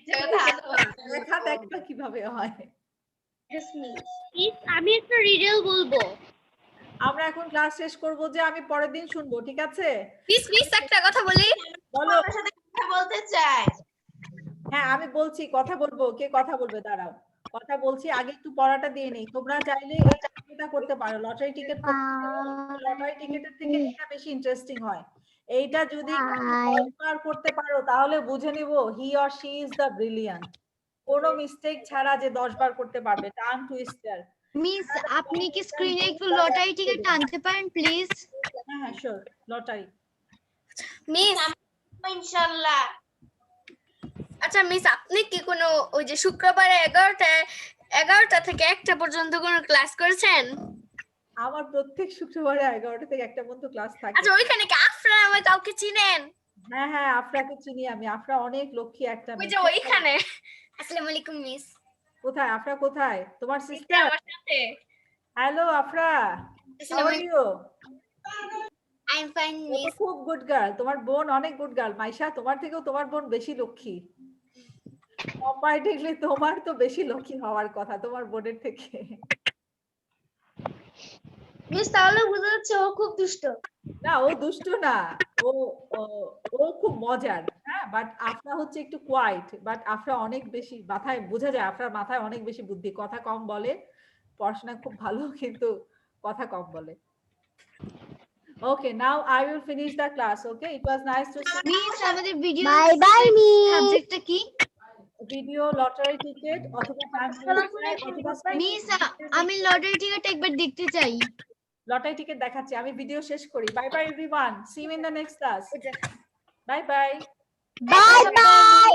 হাত এক পা কিভাবে হয়? Yes miss. আমি একটা রিডেল বলবো। আমরা এখন ক্লাস শেষ করব, যে আমি পরের দিন শুনবো, ঠিক আছে? মিস একটা কথা বলি। বলো। আপনার সাথে কথা বলতে চাই। হ্যাঁ আমি বলছি, কথা বলবো। কে কথা বলবে? দাঁড়াও, কথা বলছি, আগে একটু পড়াটা দিয়ে নেই। তোমরা চাইলে এটা করতে পারো, লটারি টিকিট লটারি টিকিটের থেকে এটা বেশি ইন্টারেস্টিং হয়। এইটা যদি 10 বার করতে পারো তাহলে বুঝে নিব he or she is the brilliant. কোনো মিস্টেক ছাড়া যে 10 বার করতে পারবে। Tongue twister. মিস আপনি কি স্ক্রিনে একটু লটারি টিকিট আনতে পারেন প্লিজ? হ্যাঁ হ্যাঁ শিওর, লটারি। মিস ইনশাআল্লাহ। আচ্ছা মিস, আপনি কি কোনো ওই যে শুক্রবারে 11টা থেকে 1টা পর্যন্ত কোনো ক্লাস করেছেন? আমার প্রত্যেক শুক্রবারে 11টা থেকে 1টা পর্যন্ত ক্লাস থাকে। আচ্ছা ওইখানে কি আফরা নামে কাউকে চিনেন? হ্যাঁ হ্যাঁ, আফরাকে চিনি আমি। আফরা অনেক লক্ষ্মী একটা ওই মেয়ে। যে ওইখানে। আসসালামু আলাইকুম মিস। কোথায় আফরা? কোথায়? তোমার সিস্টার? আমার সাথে। Hello Afra, how are you? I am fine miss. খুব গুড গার্ল। তোমার বোন অনেক গুড গার্ল। মাইশা, তোমার থেকেও তোমার বোন বেশি লক্ষ্মী। কম্পারেটিভলি তোমার তো বেশি লক্ষ্মী হওয়ার কথা তোমার বোনের থেকে। মিস তাহলে বুঝা যাচ্ছে ও খুব দুষ্ট। না, ও দুষ্ট না, ও ও খুব মজার। হ্যাঁ, বাট আফরা হচ্ছে একটু কোয়াইট, বাট আফরা অনেক বেশি মাথায়, বোঝা যায় আফরার মাথায় অনেক বেশি বুদ্ধি। কথা কম বলে, পড়াশোনা খুব ভালো, কিন্তু কথা কম বলে। Okay, now I will finish the class. Okay, it was nice to see miss আমাদের ভিডিও বাই বাই মিস। সাবজেক্টটা কি? video lottery ticket অথবা মিস আমি লটারি টিকিট একবার দেখতে চাই। লটারি টিকিট দেখাচ্ছি। আমি ভিডিও শেষ করি। Bye bye everyone, see you in the next class. Bye bye. Bye bye.